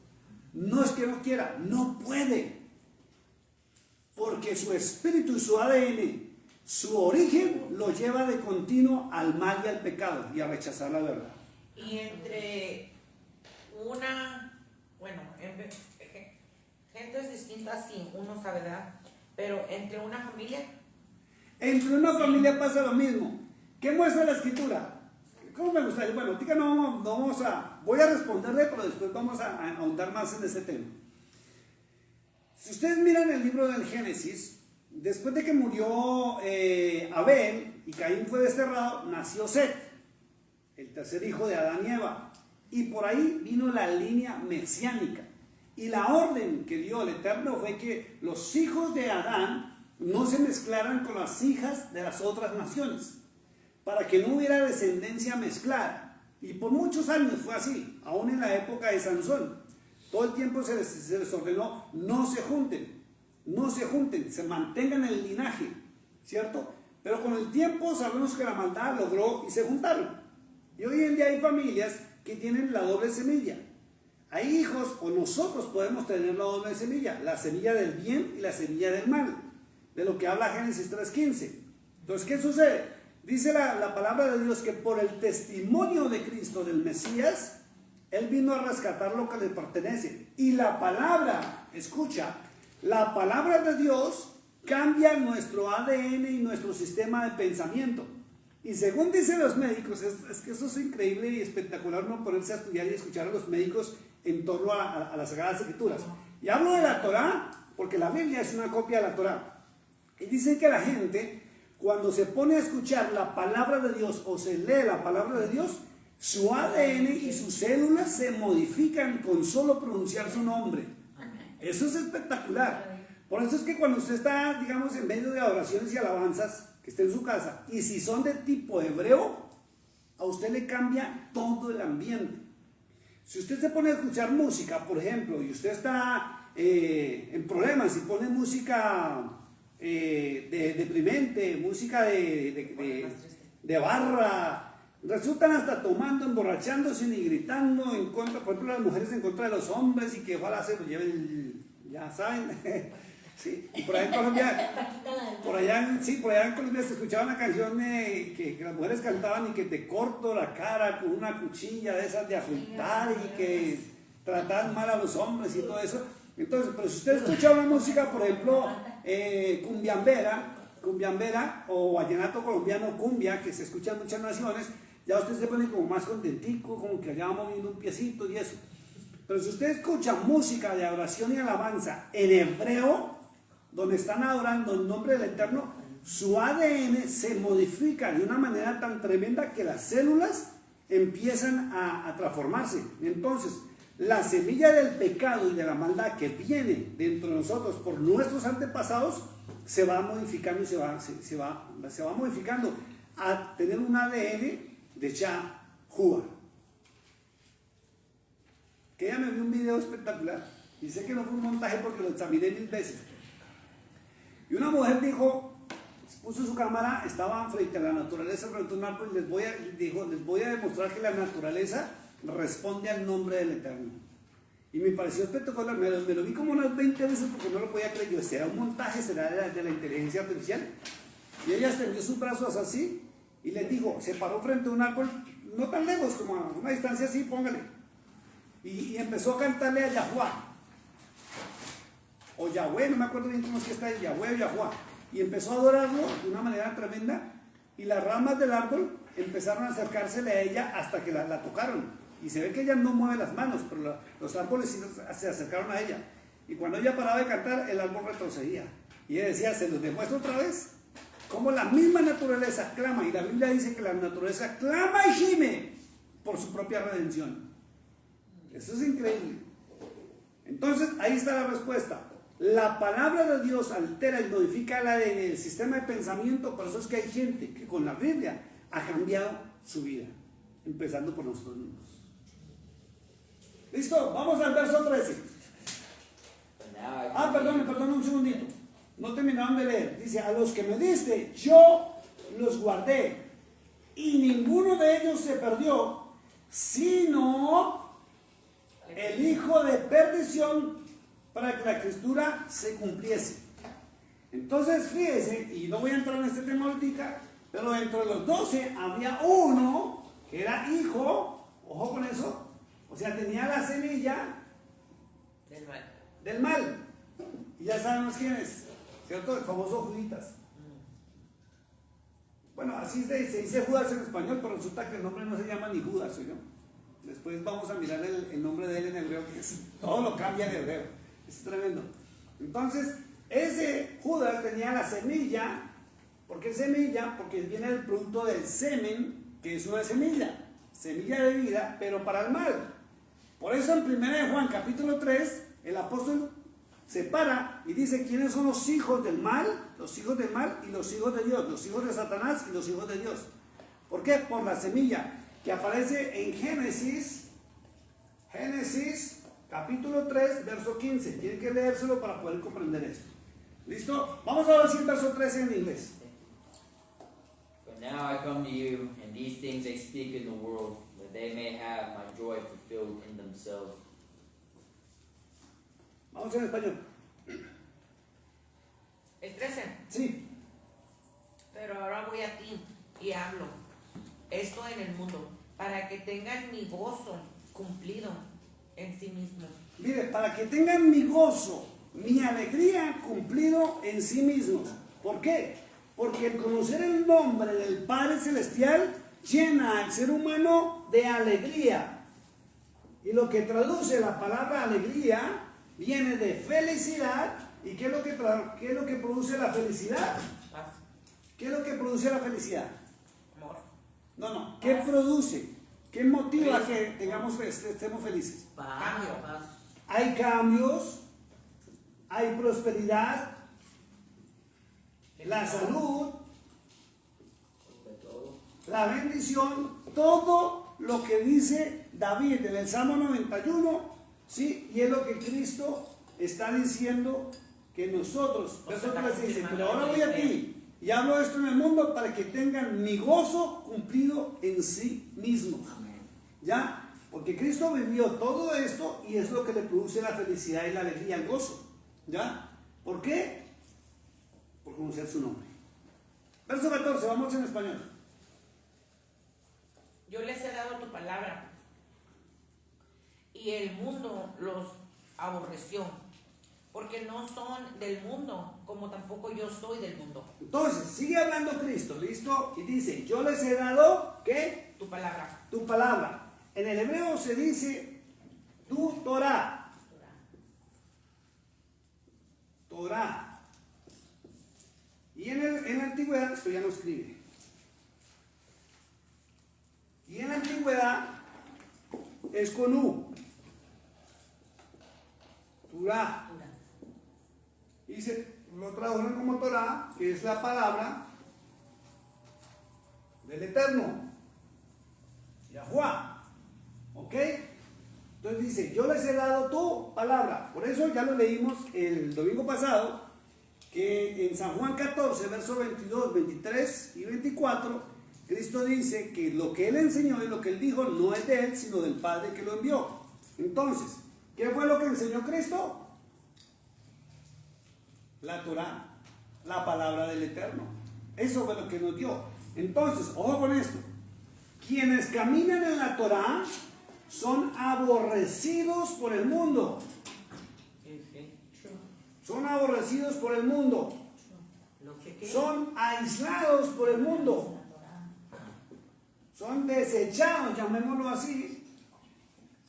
No es que no quiera, no puede. Porque su espíritu y su ADN, su origen, lo lleva de continuo al mal y al pecado y a rechazar la verdad. Y entre gentes distintas, sí, uno sabe, ¿verdad? Pero entre una familia. Entre una familia pasa lo mismo. ¿Qué muestra la escritura? ¿Cómo me gustaría? Bueno, tica, voy a responderle, pero después vamos a ahondar más en ese tema. Si ustedes miran el libro del Génesis, después de que murió Abel y Caín fue desterrado, nació Set, el tercer hijo de Adán y Eva. Y por ahí vino la línea mesiánica. Y la orden que dio el Eterno fue que los hijos de Adán no se mezclaran con las hijas de las otras naciones, para que no hubiera descendencia mezclada. Y por muchos años fue así, aún en la época de Sansón. Todo el tiempo se les ordenó, no se junten, se mantengan el linaje, ¿cierto? Pero con el tiempo sabemos que la maldad logró y se juntaron. Y hoy en día hay familias que tienen la doble semilla. Hay hijos, o nosotros podemos tener la doble semilla, la semilla del bien y la semilla del mal, de lo que habla Génesis 3:15. Entonces, ¿qué sucede? Dice la palabra de Dios que por el testimonio de Cristo, del Mesías, Él vino a rescatar lo que le pertenece. Y la palabra, escucha, la palabra de Dios cambia nuestro ADN y nuestro sistema de pensamiento. Y según dicen los médicos, es que eso es increíble y espectacular, no ponerse a estudiar y escuchar a los médicos en torno a las Sagradas Escrituras. Y hablo de la Torá, porque la Biblia es una copia de la Torá. Y dicen que la gente, cuando se pone a escuchar la palabra de Dios o se lee la palabra de Dios, su ADN y sus células se modifican con solo pronunciar su nombre. Eso es espectacular. Por eso es que cuando usted está, digamos, en medio de adoraciones y alabanzas, que esté en su casa, y si son de tipo hebreo, a usted le cambia todo el ambiente. Si usted se pone a escuchar música, por ejemplo, y usted está en problemas y pone música deprimente, música de barra, resultan hasta tomando, emborrachándose y gritando en contra, por ejemplo, las mujeres en contra de los hombres y que ojalá se lo lleven, ya saben. Sí, y por allá en Colombia, en Colombia se escuchaba una canción que las mujeres cantaban y que te corto la cara con una cuchilla de esas de afeitar y que trataban mal a los hombres y todo eso. Entonces, pero si usted escucha una música, por ejemplo, cumbiambera o vallenato colombiano, cumbia, que se escucha en muchas naciones, ya usted se pone como más contentico, como que allá va moviendo un piecito y eso. Pero si usted escucha música de adoración y alabanza en hebreo, donde están adorando el nombre del Eterno, su ADN se modifica de una manera tan tremenda que las células empiezan a transformarse. Entonces, la semilla del pecado y de la maldad que viene dentro de nosotros por nuestros antepasados se va modificando y se va modificando a tener un ADN de Yahuwah. Que ella me vio un video espectacular y sé que no fue un montaje porque lo examiné 1000 veces. Y una mujer dijo, puso su cámara, estaba frente a la naturaleza, frente a un árbol, y les voy a demostrar que la naturaleza responde al nombre del Eterno. Y me pareció espectacular, me lo vi como unas 20 veces porque no lo podía creer. Yo, ¿será un montaje? ¿Será de la inteligencia artificial? Y ella extendió sus brazos así y les dijo, se paró frente a un árbol, no tan lejos, como a una distancia así, póngale. Y empezó a cantarle a Yahuwah. O Yahweh, no me acuerdo bien cómo es que está ahí, Yahweh o Yahuwah. Y empezó a adorarlo de una manera tremenda. Y las ramas del árbol empezaron a acercársele a ella hasta que la tocaron. Y se ve que ella no mueve las manos, pero los árboles sí se acercaron a ella. Y cuando ella paraba de cantar, el árbol retrocedía. Y ella decía, se los demuestro otra vez. Como la misma naturaleza clama. Y la Biblia dice que la naturaleza clama y gime por su propia redención. Eso es increíble. Entonces, ahí está la respuesta. La palabra de Dios altera y modifica el sistema de pensamiento. Por eso es que hay gente que con la Biblia ha cambiado su vida, empezando por nosotros mismos. ¿Listo? Vamos al verso 13. Perdón un segundito. No terminaron de leer. Dice, a los que me diste, yo los guardé, y ninguno de ellos se perdió, sino el hijo de perdición, para que la escritura se cumpliese. Entonces, fíjese, y no voy a entrar en este tema ahorita, pero dentro de los 12 había uno que era hijo, ojo con eso, o sea, tenía la semilla del mal. Y ya sabemos quién es, ¿cierto? El famoso Juditas. Bueno, así se dice Judas en español, pero resulta que el nombre no se llama ni Judas, ¿sí? Después vamos a mirar el nombre de él en hebreo, que todo lo cambia en hebreo. Es tremendo. Entonces, ese Judas tenía la semilla. ¿Por qué semilla? Porque viene el producto del semen, que es una semilla de vida, pero para el mal. Por eso en 1 Juan capítulo 3, el apóstol se para y dice quiénes son los hijos del mal y los hijos de Dios, los hijos de Satanás y los hijos de Dios. ¿Por qué? Por la semilla que aparece en Génesis capítulo 3, verso 15. Tienen que leérselo para poder comprender esto. ¿Listo? Vamos a decir el verso 13 en inglés. But now I come to you, and these things they speak in the world, that they may have my joy fulfilled in themselves. Vamos en español. El 13. Sí. Pero ahora voy a ti y hablo esto en el mundo, para que tengan mi gozo cumplido en sí mismo. Mire, para que tengan mi gozo, mi alegría cumplido en sí mismos. ¿Por qué? Porque el conocer el nombre del Padre Celestial llena al ser humano de alegría. Y lo que traduce la palabra alegría viene de felicidad. ¿Y qué es lo que produce la felicidad? ¿Qué es lo que produce la felicidad? Amor. No. ¿Qué produce? ¿Qué motiva que estemos felices? Cambio. Hay cambios, hay prosperidad, la salud, la bendición, todo lo que dice David en el Salmo 91, ¿sí? Y es lo que Cristo está diciendo que nosotros, verso 13 dice, pero ahora voy a ti y hablo esto en el mundo para que tengan mi gozo cumplido en sí mismos. ¿Ya? Porque Cristo vivió todo esto y es lo que le produce la felicidad y la alegría, el gozo. ¿Ya? ¿Por qué? Por conocer su nombre. Verso 14, vamos en español. Yo les he dado tu palabra y el mundo los aborreció, porque no son del mundo, como tampoco yo soy del mundo. Entonces, sigue hablando Cristo, ¿listo? Y dice, yo les he dado, ¿qué? Tu palabra. Tu palabra. En el hebreo se dice tu Torah. Torah. Y en la antigüedad, esto ya no escribe. Y en la antigüedad es con U. Torah. Y lo tradujeron como Torah, que es la palabra del Eterno. Yahuwah. ¿Ok? Entonces dice, yo les he dado tu palabra. Por eso ya lo leímos el domingo pasado, que en San Juan 14, versos 22, 23 y 24, Cristo dice que lo que Él enseñó y lo que Él dijo no es de Él, sino del Padre que lo envió. Entonces, ¿qué fue lo que enseñó Cristo? La Torah, la palabra del Eterno. Eso fue lo que nos dio. Entonces, ojo con esto. Quienes caminan en la Torah son aborrecidos por el mundo. Son aborrecidos por el mundo. Son aislados por el mundo. Son desechados, llamémoslo así.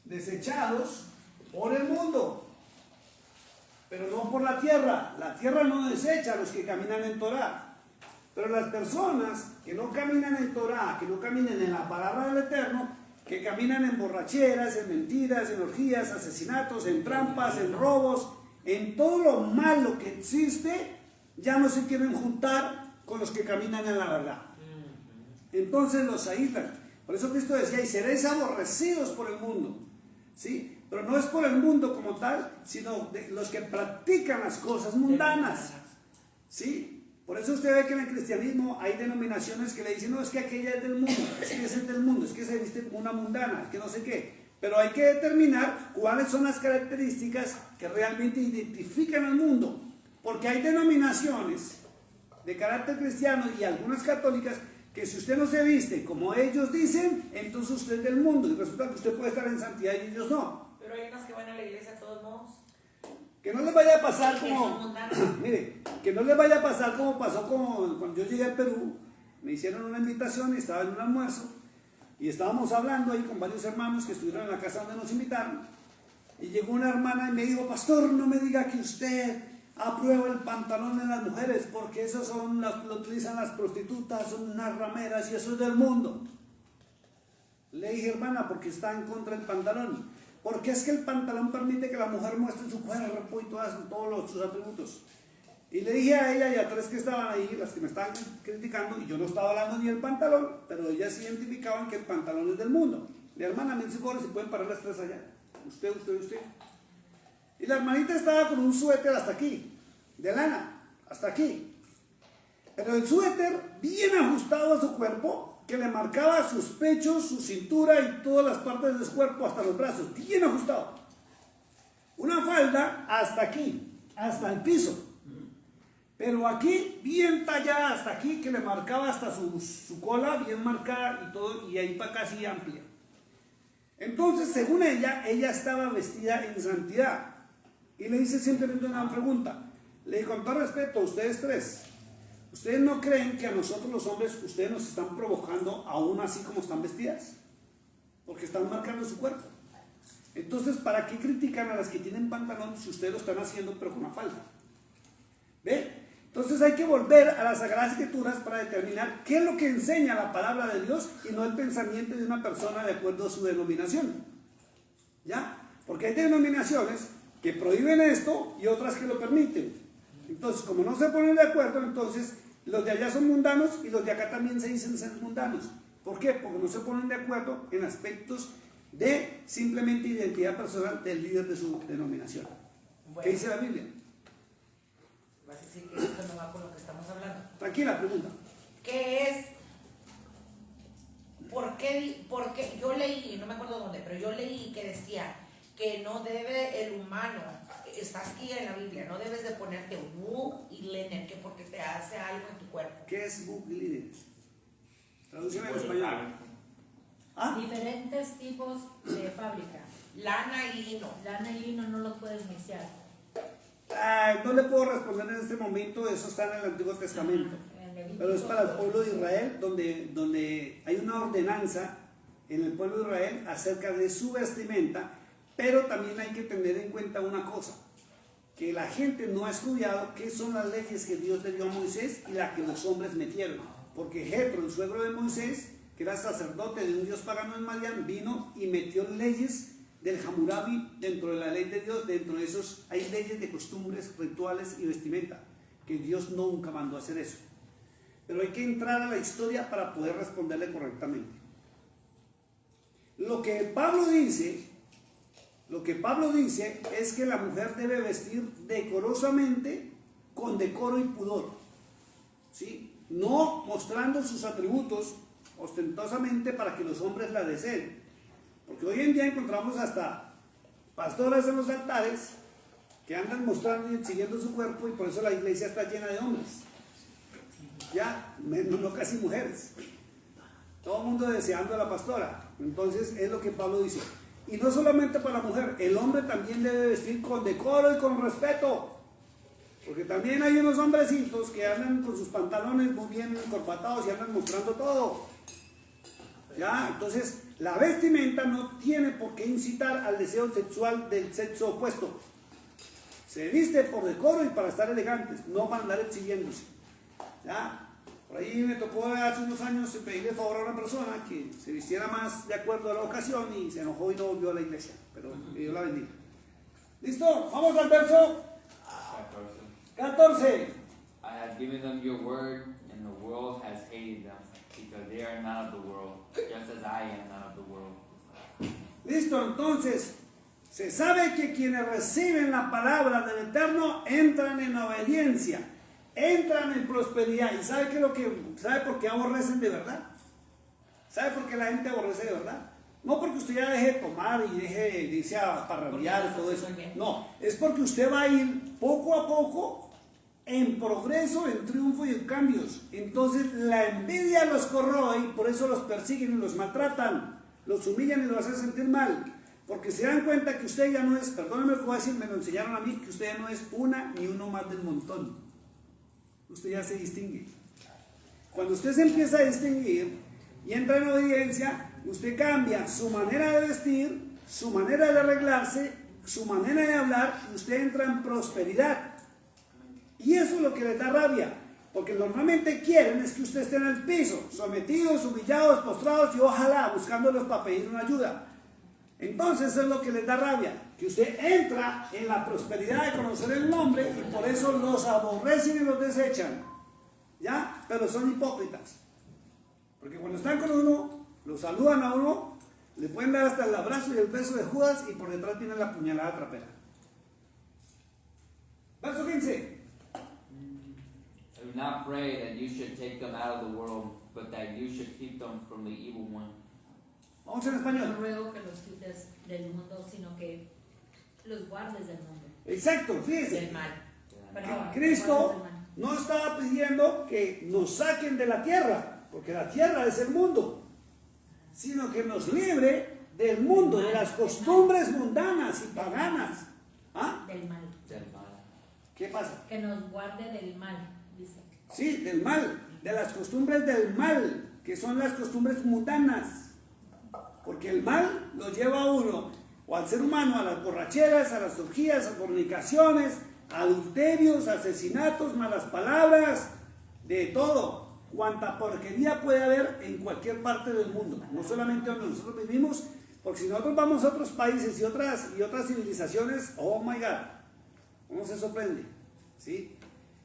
Desechados por el mundo. Pero no por la tierra. La tierra no desecha a los que caminan en Torah. Pero las personas que no caminan en Torah, que no caminan en la palabra del Eterno, que caminan en borracheras, en mentiras, en orgías, asesinatos, en trampas, en robos, en todo lo malo que existe, ya no se quieren juntar con los que caminan en la verdad. Entonces los aíslan. Por eso Cristo decía, y seréis aborrecidos por el mundo. ¿Sí? Pero no es por el mundo como tal, sino de los que practican las cosas mundanas. ¿Sí? Por eso usted ve que en el cristianismo hay denominaciones que le dicen, no, es que aquella es del mundo, es que ese es del mundo, es que se viste como una mundana, es que no sé qué. Pero hay que determinar cuáles son las características que realmente identifican al mundo. Porque hay denominaciones de carácter cristiano y algunas católicas que si usted no se viste como ellos dicen, entonces usted es del mundo. Y resulta que usted puede estar en santidad y ellos no. Pero hay unas que van a la iglesia de todos modos. Que no les vaya a pasar Sí, como, mire, que no les vaya a pasar como pasó cuando yo llegué a Perú, me hicieron una invitación y estaba en un almuerzo y estábamos hablando ahí con varios hermanos que estuvieron en la casa donde nos invitaron y llegó una hermana y me dijo, pastor, no me diga que usted aprueba el pantalón de las mujeres porque eso lo utilizan las prostitutas, son unas rameras y eso es del mundo. Le dije, hermana, porque está en contra del pantalón. Porque es que el pantalón permite que la mujer muestre su cuerpo y todos sus atributos. Y le dije a ella y a tres que estaban ahí, las que me estaban criticando, y yo no estaba hablando ni del pantalón, pero ellas identificaban que el pantalón es del mundo. La hermana me dice, si pueden parar las tres allá. Usted. Y la hermanita estaba con un suéter hasta aquí, de lana, hasta aquí. Pero el suéter bien ajustado a su cuerpo, que le marcaba sus pechos, su cintura y todas las partes de su cuerpo, hasta los brazos, bien ajustado. Una falda hasta aquí, hasta el piso. Pero aquí, bien tallada hasta aquí, que le marcaba hasta su cola, bien marcada y todo, y ahí para acá así amplia. Entonces, según ella estaba vestida en santidad. Y le hice simplemente una pregunta. Le dije, con todo respeto, ustedes tres, ¿ustedes no creen que a nosotros los hombres, ustedes nos están provocando aún así como están vestidas? Porque están marcando su cuerpo. Entonces, ¿para qué critican a las que tienen pantalón si ustedes lo están haciendo pero con una falda? ¿Ve? Entonces hay que volver a las Sagradas Escrituras para determinar qué es lo que enseña la palabra de Dios y no el pensamiento de una persona de acuerdo a su denominación. ¿Ya? Porque hay denominaciones que prohíben esto y otras que lo permiten. Entonces, como no se ponen de acuerdo, entonces los de allá son mundanos y los de acá también se dicen ser mundanos. ¿Por qué? Porque no se ponen de acuerdo en aspectos de simplemente identidad personal del líder de su denominación. Bueno, ¿Qué dice la Biblia? vas a decir que esto no va con lo que estamos hablando. Tranquila, pregunta. ¿Qué es? ¿Por qué? Yo leí, no me acuerdo dónde, pero yo leí que decía que no debe el humano, está aquí en la Biblia, no debes de ponerte wool y linen, que porque te hace algo en tu cuerpo. ¿Qué es wool y linen? Traducción en español. ¿Ah? Diferentes tipos de fábrica. Lana y lino. Lana y lino no los puedes mezclar. No le puedo responder en este momento, eso está en el Antiguo Testamento. Pero es para el pueblo de Israel, donde hay una ordenanza en el pueblo de Israel acerca de su vestimenta, pero también hay que tener en cuenta una cosa, que la gente no ha estudiado qué son las leyes que Dios le dio a Moisés y las que los hombres metieron. Porque Jetro, el suegro de Moisés, que era sacerdote de un dios pagano en Madián, vino y metió leyes del Hammurabi dentro de la ley de Dios. Dentro de esos hay leyes de costumbres, rituales y vestimenta, que Dios nunca mandó a hacer eso. Pero hay que entrar a la historia para poder responderle correctamente. Lo que Pablo dice es que la mujer debe vestir decorosamente, con decoro y pudor, ¿sí? No mostrando sus atributos ostentosamente para que los hombres la deseen. Porque hoy en día encontramos hasta pastoras en los altares que andan mostrando y exhibiendo su cuerpo, y por eso la iglesia está llena de hombres. Ya, no casi mujeres. Todo el mundo deseando a la pastora. Entonces es lo que Pablo dice. Y no solamente para la mujer, el hombre también debe vestir con decoro y con respeto. Porque también hay unos hombrecitos que andan con sus pantalones muy bien encorbatados y andan mostrando todo. Ya, entonces la vestimenta no tiene por qué incitar al deseo sexual del sexo opuesto. Se viste por decoro y para estar elegantes, no para andar exhibiéndose. Ya, por ahí me tocó hace unos años pedirle favor a una persona que se vistiera más de acuerdo a la ocasión y se enojó y no volvió a la iglesia. Pero que Dios la bendiga. ¿Listo? Vamos al verso 14. I have given them your word, and the world has hated them, because they are not of the world, just as I am not of the world. Listo, entonces, se sabe que quienes reciben la palabra del Eterno entran en obediencia. entran en prosperidad. ¿Y sabe sabe por qué aborrecen de verdad? ¿Sabe por qué la gente aborrece de verdad? No porque usted ya deje de tomar y deje de irse a parrandear y todo eso. No, es porque usted va a ir poco a poco en progreso, en triunfo y en cambios. Entonces la envidia los corroe y por eso los persiguen y los maltratan, los humillan y los hacen sentir mal. Porque se dan cuenta que usted ya no es, perdónenme lo que voy a decir, me lo enseñaron a mí, que usted ya no es una ni uno más del montón. Usted ya se distingue. Cuando usted se empieza a distinguir y entra en obediencia, usted cambia su manera de vestir, su manera de arreglarse, su manera de hablar, y usted entra en prosperidad. Y eso es lo que les da rabia, porque normalmente quieren es que usted esté en el piso, sometidos, humillados, postrados y ojalá buscándolos para pedir una ayuda. Entonces es lo que les da rabia, que usted entra en la prosperidad de conocer el nombre y por eso los aborrecen y los desechan, ¿ya? Pero son hipócritas, porque cuando están con uno, lo saludan a uno, le pueden dar hasta el abrazo y el beso de Judas y por detrás tienen la puñalada trapera. Verso 15. I do not pray that you should take them out of the world, but that you should keep them from the evil one. Vamos en No español. ruego que los quites del mundo, sino que los guardes del mundo. Exacto, fíjese. Del mal. Perdón, Cristo guardes del mal. no estaba pidiendo que nos saquen de la tierra, porque la tierra es el mundo, sino que nos libre del mundo, de las costumbres mundanas y paganas. ¿Ah? Del mal. ¿Qué pasa? Que nos guarde del mal, dice. Sí, del mal, de las costumbres del mal, que son las costumbres mundanas. Porque el mal lo lleva a uno, o al ser humano, a las borracheras, a las orgías, a fornicaciones, a adulterios, asesinatos, malas palabras, de todo. Cuanta porquería puede haber en cualquier parte del mundo, no solamente donde nosotros vivimos, porque si nosotros vamos a otros países y otras civilizaciones, oh my God, uno se sorprende, ¿sí?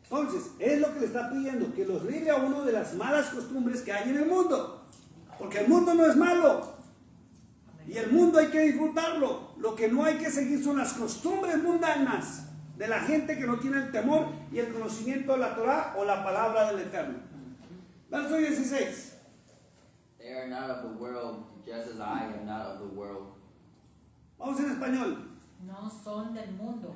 Entonces, es lo que le está pidiendo, que los libre a uno de las malas costumbres que hay en el mundo, porque el mundo no es malo, y el mundo hay que disfrutarlo. Lo que no hay que seguir son las costumbres mundanas de la gente que no tiene el temor y el conocimiento de la Torah o la palabra del Eterno. Verso 16. They are not of the world, just as I am not of the world. Vamos en español. No son del mundo,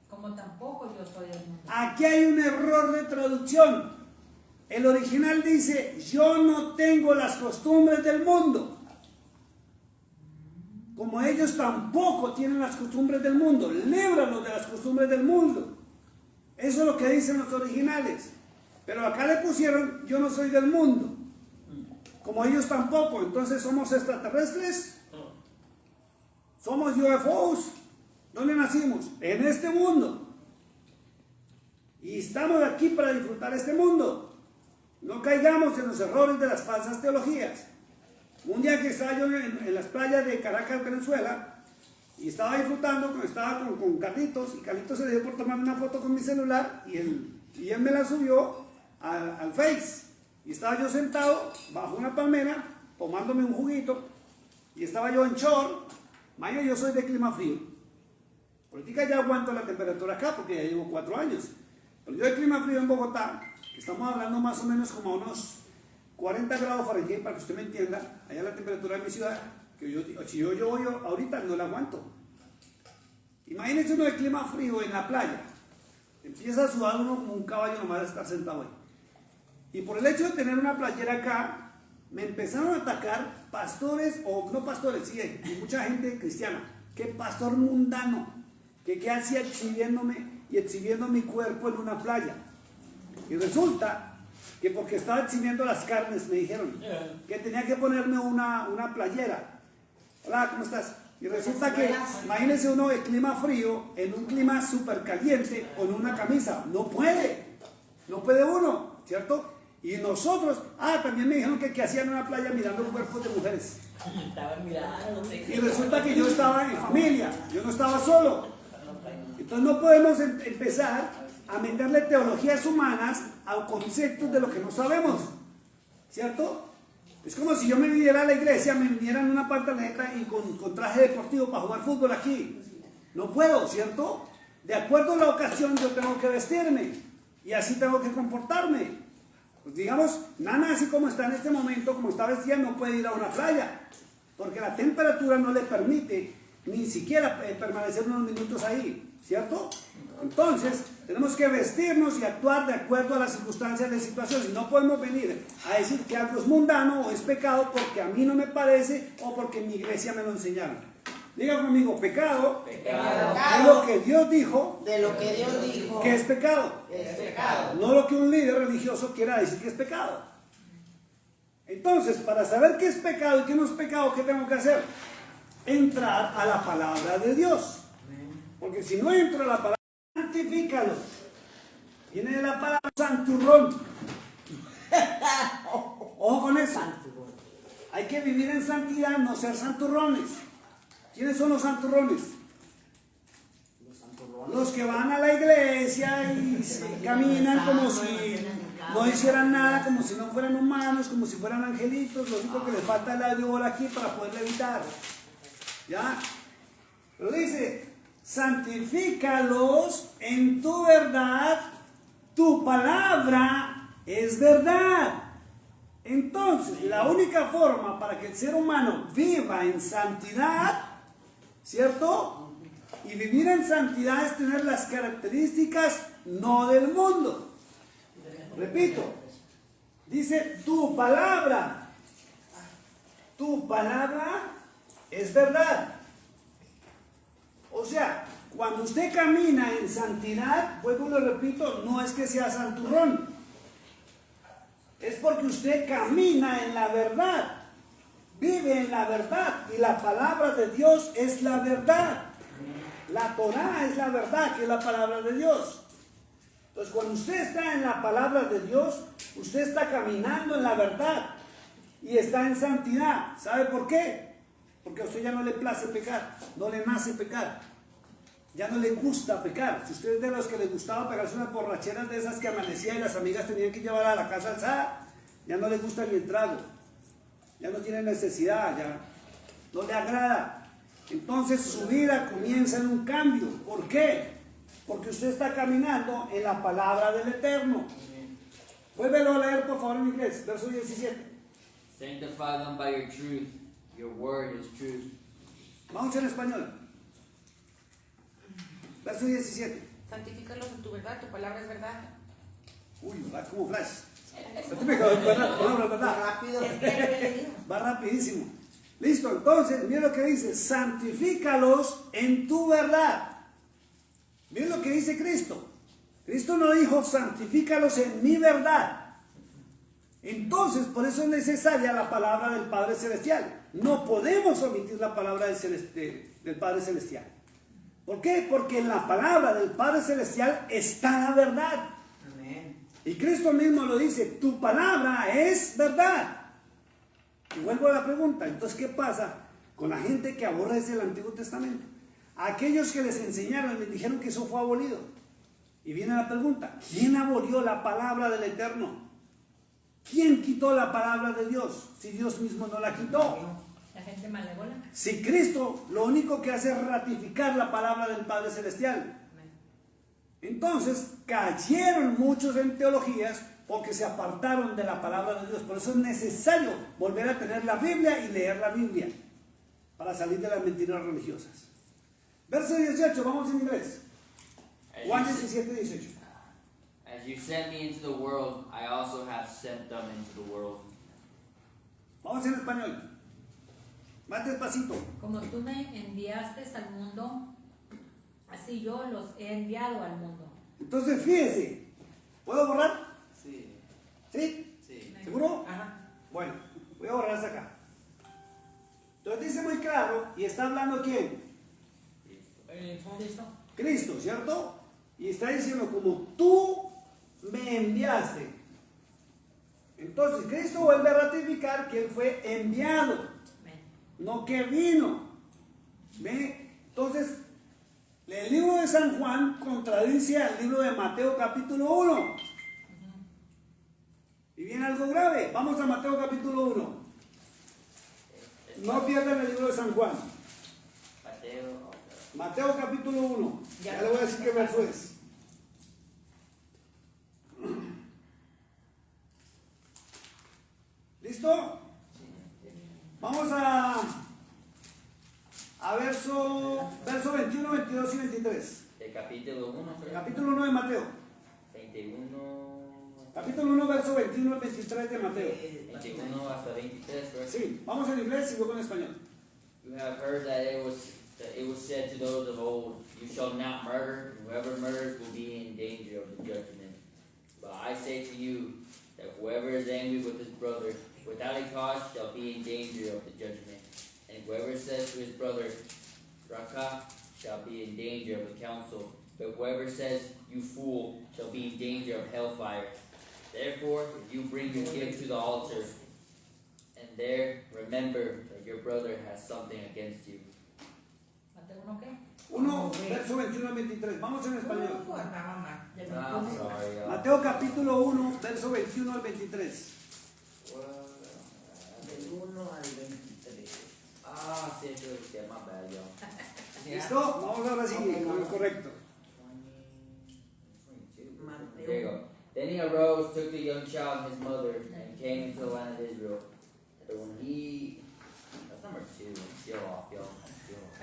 como tampoco yo soy del mundo. Aquí hay un error de traducción. El original dice, yo no tengo las costumbres del mundo. Como ellos tampoco tienen las costumbres del mundo, líbranos de las costumbres del mundo. Eso es lo que dicen los originales. Pero acá le pusieron, yo no soy del mundo. Como ellos tampoco, entonces somos extraterrestres. Somos UFOs. ¿Dónde nacimos? En este mundo. Y estamos aquí para disfrutar este mundo. No caigamos en los errores de las falsas teologías. Un día que estaba yo en las playas de Caracas, Venezuela, y estaba disfrutando, estaba con Carlitos, y Carlitos se le dio por tomar una foto con mi celular, y él me la subió al Face. Y estaba yo sentado bajo una palmera, tomándome un juguito, y estaba yo en short. Mañana yo soy de clima frío. Ahorita ya aguanto la temperatura acá, porque ya llevo 4 años. Pero yo de clima frío en Bogotá, estamos hablando más o menos como a unos 40 grados Fahrenheit, para que usted me entienda, allá la temperatura de mi ciudad, que si yo voy ahorita no la aguanto. Imagínense uno de clima frío en la playa, empieza a sudar uno como un caballo nomás de estar sentado ahí. Y por el hecho de tener una playera acá, me empezaron a atacar pastores, o no pastores, sí, y mucha gente cristiana, que pastor mundano, que hacía exhibiéndome y exhibiendo mi cuerpo en una playa. Y resulta que porque estaba exhibiendo las carnes, me dijeron que tenía que ponerme una playera. Hola, ¿cómo estás? Y resulta que, imagínense uno de clima frío, en un clima súper caliente, con una camisa. No puede uno, ¿cierto? Y nosotros, también me dijeron que hacían en una playa mirando cuerpos de mujeres. Estaban mirando. Y resulta que yo estaba en familia, yo no estaba solo. Entonces no podemos empezar a meterle teologías humanas a conceptos de lo que no sabemos, ¿cierto? Es como si yo me viniera a la iglesia, me viniera en una pantaleta y con traje deportivo para jugar fútbol aquí. No puedo, ¿cierto? De acuerdo a la ocasión yo tengo que vestirme. y así tengo que comportarme. Pues digamos, Nana, así como está en este momento, como está vestida, no puede ir a una playa, porque la temperatura no le permite ni siquiera permanecer unos minutos ahí, ¿cierto? Entonces, tenemos que vestirnos y actuar de acuerdo a las circunstancias de situaciones. No podemos venir a decir que algo es mundano o es pecado porque a mí no me parece o porque en mi iglesia me lo enseñaron. Diga conmigo, pecado, es lo que Dios dijo, de lo que Dios dijo que es pecado. es pecado. No lo que un líder religioso quiera decir que es pecado. Entonces, para saber qué es pecado y qué no es pecado, ¿qué tengo que hacer? Entrar a la palabra de Dios. Porque si no entro a la palabra, santifícalo. Viene de la palabra santurrón. Ojo con eso. Hay que vivir en santidad, no ser santurrones. ¿Quiénes son los santurrones? Los que van a la iglesia y caminan como si no hicieran nada, como si no fueran humanos, como si fueran angelitos. Lo único que les falta es la ayuda aquí para poder levitar. ¿Ya? Pero dice, santifícalos en tu verdad, tu palabra es verdad. Entonces, la única forma para que el ser humano viva en santidad, ¿cierto? Y vivir en santidad es tener las características no del mundo. Repito, dice tu palabra es verdad. O sea, cuando usted camina en santidad, vuelvo y lo repito, no es que sea santurrón, es porque usted camina en la verdad, vive en la verdad, y la palabra de Dios es la verdad. La Torá es la verdad, que es la palabra de Dios. Entonces, cuando usted está en la palabra de Dios, usted está caminando en la verdad y está en santidad. ¿Sabe por qué? Porque a usted ya no le place pecar, no le nace pecar, ya no le gusta pecar. Si usted es de los que le gustaba pegarse unas borracheras de esas que amanecía y las amigas tenían que llevar a la casa alzada, ya no le gusta ni el trago, ya no tiene necesidad, ya no le agrada. Entonces su vida comienza en un cambio. ¿Por qué? Porque usted está caminando en la palabra del Eterno. Vuélvelo a leer por favor en inglés, verso 17. Sanctify them by your truth. Your word is truth. Vamos en español. Verso 17. Santifícalos en tu verdad, tu palabra es verdad. Uy, va como flash. Santifícalos en tu verdad, tu palabra es verdad. Rápido. Es que lo he leído. Va rapidísimo. Listo, entonces, mira lo que dice, santifícalos en tu verdad. Miren lo que dice Cristo. Cristo no dijo, santifícalos en mi verdad. Entonces, por eso es necesaria la palabra del Padre Celestial. No podemos omitir la palabra del Padre Celestial. ¿Por qué? Porque en la palabra del Padre Celestial está la verdad. Amén. Y Cristo mismo lo dice, tu palabra es verdad. Y vuelvo a la pregunta, entonces, ¿qué pasa con la gente que aborrece el Antiguo Testamento? Aquellos que les enseñaron, les dijeron que eso fue abolido. Y viene la pregunta, ¿quién abolió la palabra del Eterno? ¿Quién quitó la palabra de Dios? Si Dios mismo no la quitó. La gente malévola. Si Cristo lo único que hace es ratificar la palabra del Padre Celestial. Entonces cayeron muchos en teologías porque se apartaron de la palabra de Dios. Por eso es necesario volver a tener la Biblia y leer la Biblia para salir de las mentiras religiosas. Verso 18, vamos en inglés. Juan 17, 18. As you sent me into the world, I also have sent them into the world. Vamos en español. Más despacito. Como tú me enviaste al mundo, así yo los he enviado al mundo. Entonces fíjese, ¿puedo borrar? Sí. ¿Sí? Sí. ¿Seguro? Ajá. Bueno, voy a borrar hasta acá. Entonces dice muy claro, y está hablando ¿quién? ¿Listo? Cristo, ¿cierto? Y está diciendo, como tú me enviaste. Entonces Cristo vuelve a ratificar que Él fue enviado, no que vino. ¿Ve? Entonces, el libro de San Juan contradice al libro de Mateo capítulo 1. Y viene algo grave. Vamos a Mateo capítulo 1. No pierdan el libro de San Juan. Mateo capítulo 1. Ya le voy a decir qué verso es. ¿Listo? Vamos a verso 21, 22 y 23. El capítulo 1, creo. Capítulo 1 de Mateo. 21. Capítulo 1, verso 21 al 23 de Mateo. 21 hasta 23, correct? Sí, vamos en inglés y luego en español. You have heard that it was said to those of old, you shall not murder, and whoever murders will be in danger of the judgment. But I say to you that whoever is angry with his brother without a cause shall be in danger of the judgment. And whoever says to his brother, Raka, shall be in danger of the council. But whoever says, you fool, shall be in danger of hellfire. Therefore, if you bring your gift to the altar, and there remember that your brother has something against you. ¿Mateo 1 qué? 1, verso 21 al 23. Vamos en español. Sorry, Mateo capítulo 1, verso 21 al 23. Del 1 al 23. Sí, it's my bad, y'all. ¿Listo? Vamos ahora sí, con lo correcto. 22. There you go. Then he arose, took the young child and his mother, and came into the land of Israel. But when he... That's number 2. Still off, y'all.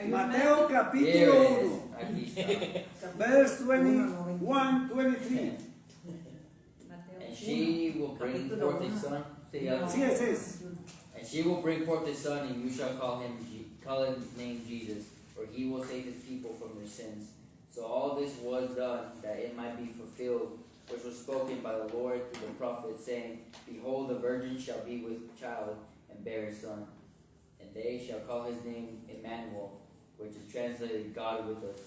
Mateo Here capítulo it 1, is. Aquí está. verse 21, 23. And she will bring forth a son. See, Sí, ese es. And she will bring forth a son, and you shall call his name Jesus, for he will save his people from their sins. So all this was done, that it might be fulfilled, which was spoken by the Lord through the prophet, saying, Behold, the virgin shall be with child, and bear a son, and they shall call his name Emmanuel, which is translated God with us.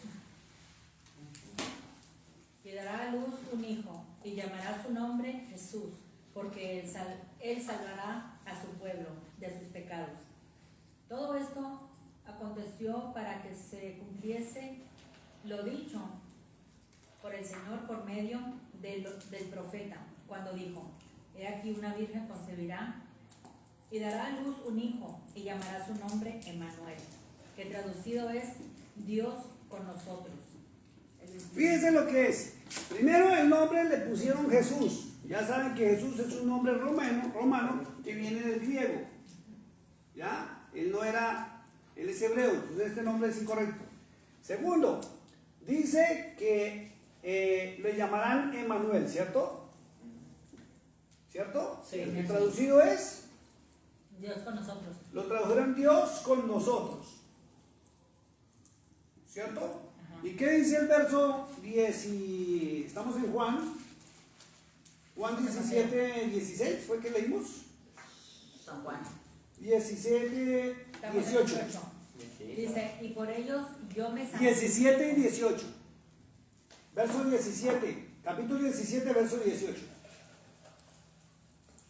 Y dará a luz un hijo, y llamará su nombre Jesús, porque él salvará a su pueblo de sus pecados. Todo esto aconteció para que se cumpliese lo dicho por el Señor por medio del profeta, cuando dijo: He aquí una virgen concebirá y dará a luz un hijo, y llamará su nombre Emmanuel, que traducido es Dios con nosotros. Fíjense lo que es. Primero el nombre le pusieron Jesús. Ya saben que Jesús es un nombre romano que viene del griego. ¿Ya? Él es hebreo, entonces este nombre es incorrecto. Segundo, dice que le llamarán Emmanuel, ¿cierto? ¿Cierto? Sí. El traducido es, Dios con nosotros. lo tradujeron Dios con nosotros. ¿Cierto? Ajá. ¿Y qué dice el verso 10? Estamos en Juan 17, 16, ¿fue que leímos? San Juan. 17, Estamos en 18. 18. Dice: Y por ellos yo me santé. 17 y 18. Verso 17. Capítulo 17, verso 18.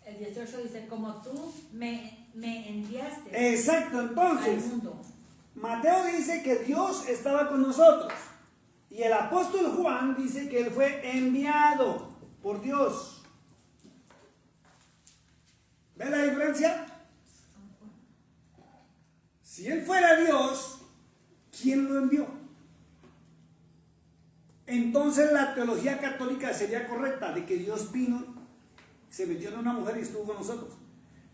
El 18 dice: Como tú me enviaste Exacto, entonces, al mundo. Mateo dice que Dios estaba con nosotros. Y el apóstol Juan dice que él fue enviado por Dios. ¿Ven la diferencia? Si él fuera Dios, ¿quién lo envió? Entonces la teología católica sería correcta, de que Dios vino, se metió en una mujer y estuvo con nosotros.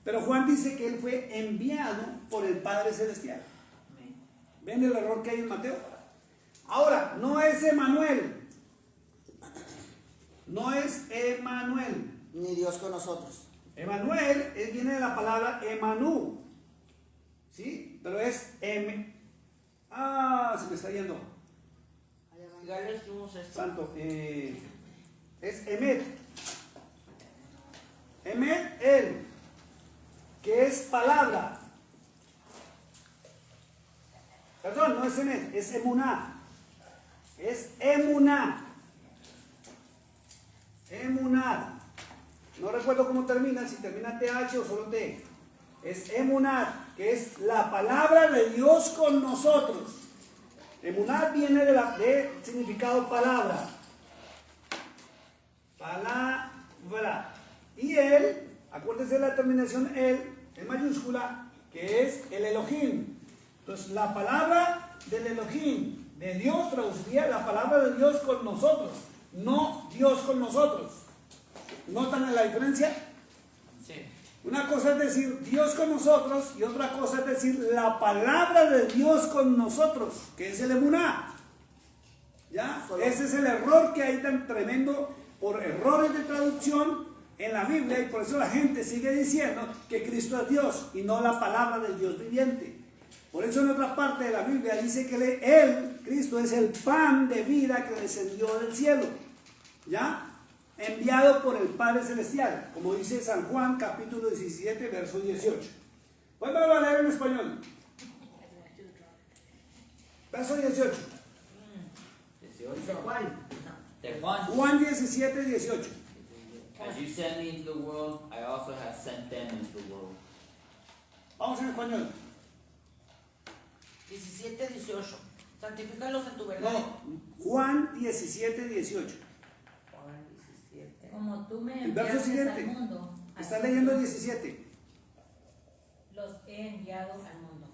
Pero Juan dice que él fue enviado por el Padre Celestial. ¿Ven el error que hay en Mateo? Ahora, no es Emmanuel. No es Emmanuel. Ni Dios con nosotros. Emmanuel viene de la palabra Emanu. ¿Sí? Pero es se me está yendo. Ya le escribimos esto. Santo. Es Emet. Emet, él. Que es palabra. Perdón, no es Emet, es Emuná. Es Emuná. Emuná. No recuerdo cómo termina, si termina TH o solo T. Es Emuná, que es la palabra de Dios con nosotros. Emuná viene de significado palabra. Palabra. Y él, acuérdense de la terminación él, en mayúscula, que es el Elohim. Entonces, la palabra del Elohim, de Dios, traduciría la palabra de Dios con nosotros, no Dios con nosotros. ¿Notan la diferencia? Sí. Una cosa es decir Dios con nosotros y otra cosa es decir la palabra de Dios con nosotros, que es el emuná. ¿Ya? Ese es el error que hay tan tremendo por errores de traducción en la Biblia, y por eso la gente sigue diciendo que Cristo es Dios y no la palabra del Dios viviente. Por eso en otra parte de la Biblia dice que Él, Cristo, es el pan de vida que descendió del cielo, ¿ya? Enviado por el Padre Celestial, como dice San Juan capítulo 17, verso 18. Vuelvo a leer en español. Verso 18. De Juan. Juan 17, 18. As you sent me into the world, I also have sent them into the world. Vamos en español. 17, 18. Santifícalos en tu verdad. No, Juan 17, 18. Juan 17. Como tú me El verso enviaste siguiente. al mundo, Está así leyendo el 17. los he enviado al mundo.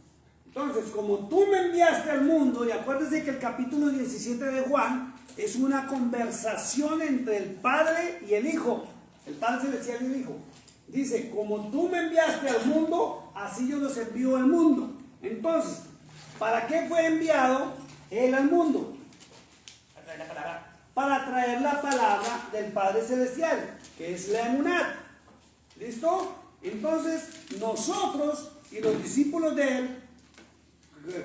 Entonces, como tú me enviaste al mundo, y acuérdense que el capítulo 17 de Juan es una conversación entre el Padre y el Hijo, el Padre Celestial y el Hijo. Dice, como tú me enviaste al mundo, así yo los envío al mundo. Entonces, ¿para qué fue enviado él al mundo? Para traer la palabra del Padre Celestial, que es la emunat. ¿Listo? Entonces, nosotros y los discípulos de él,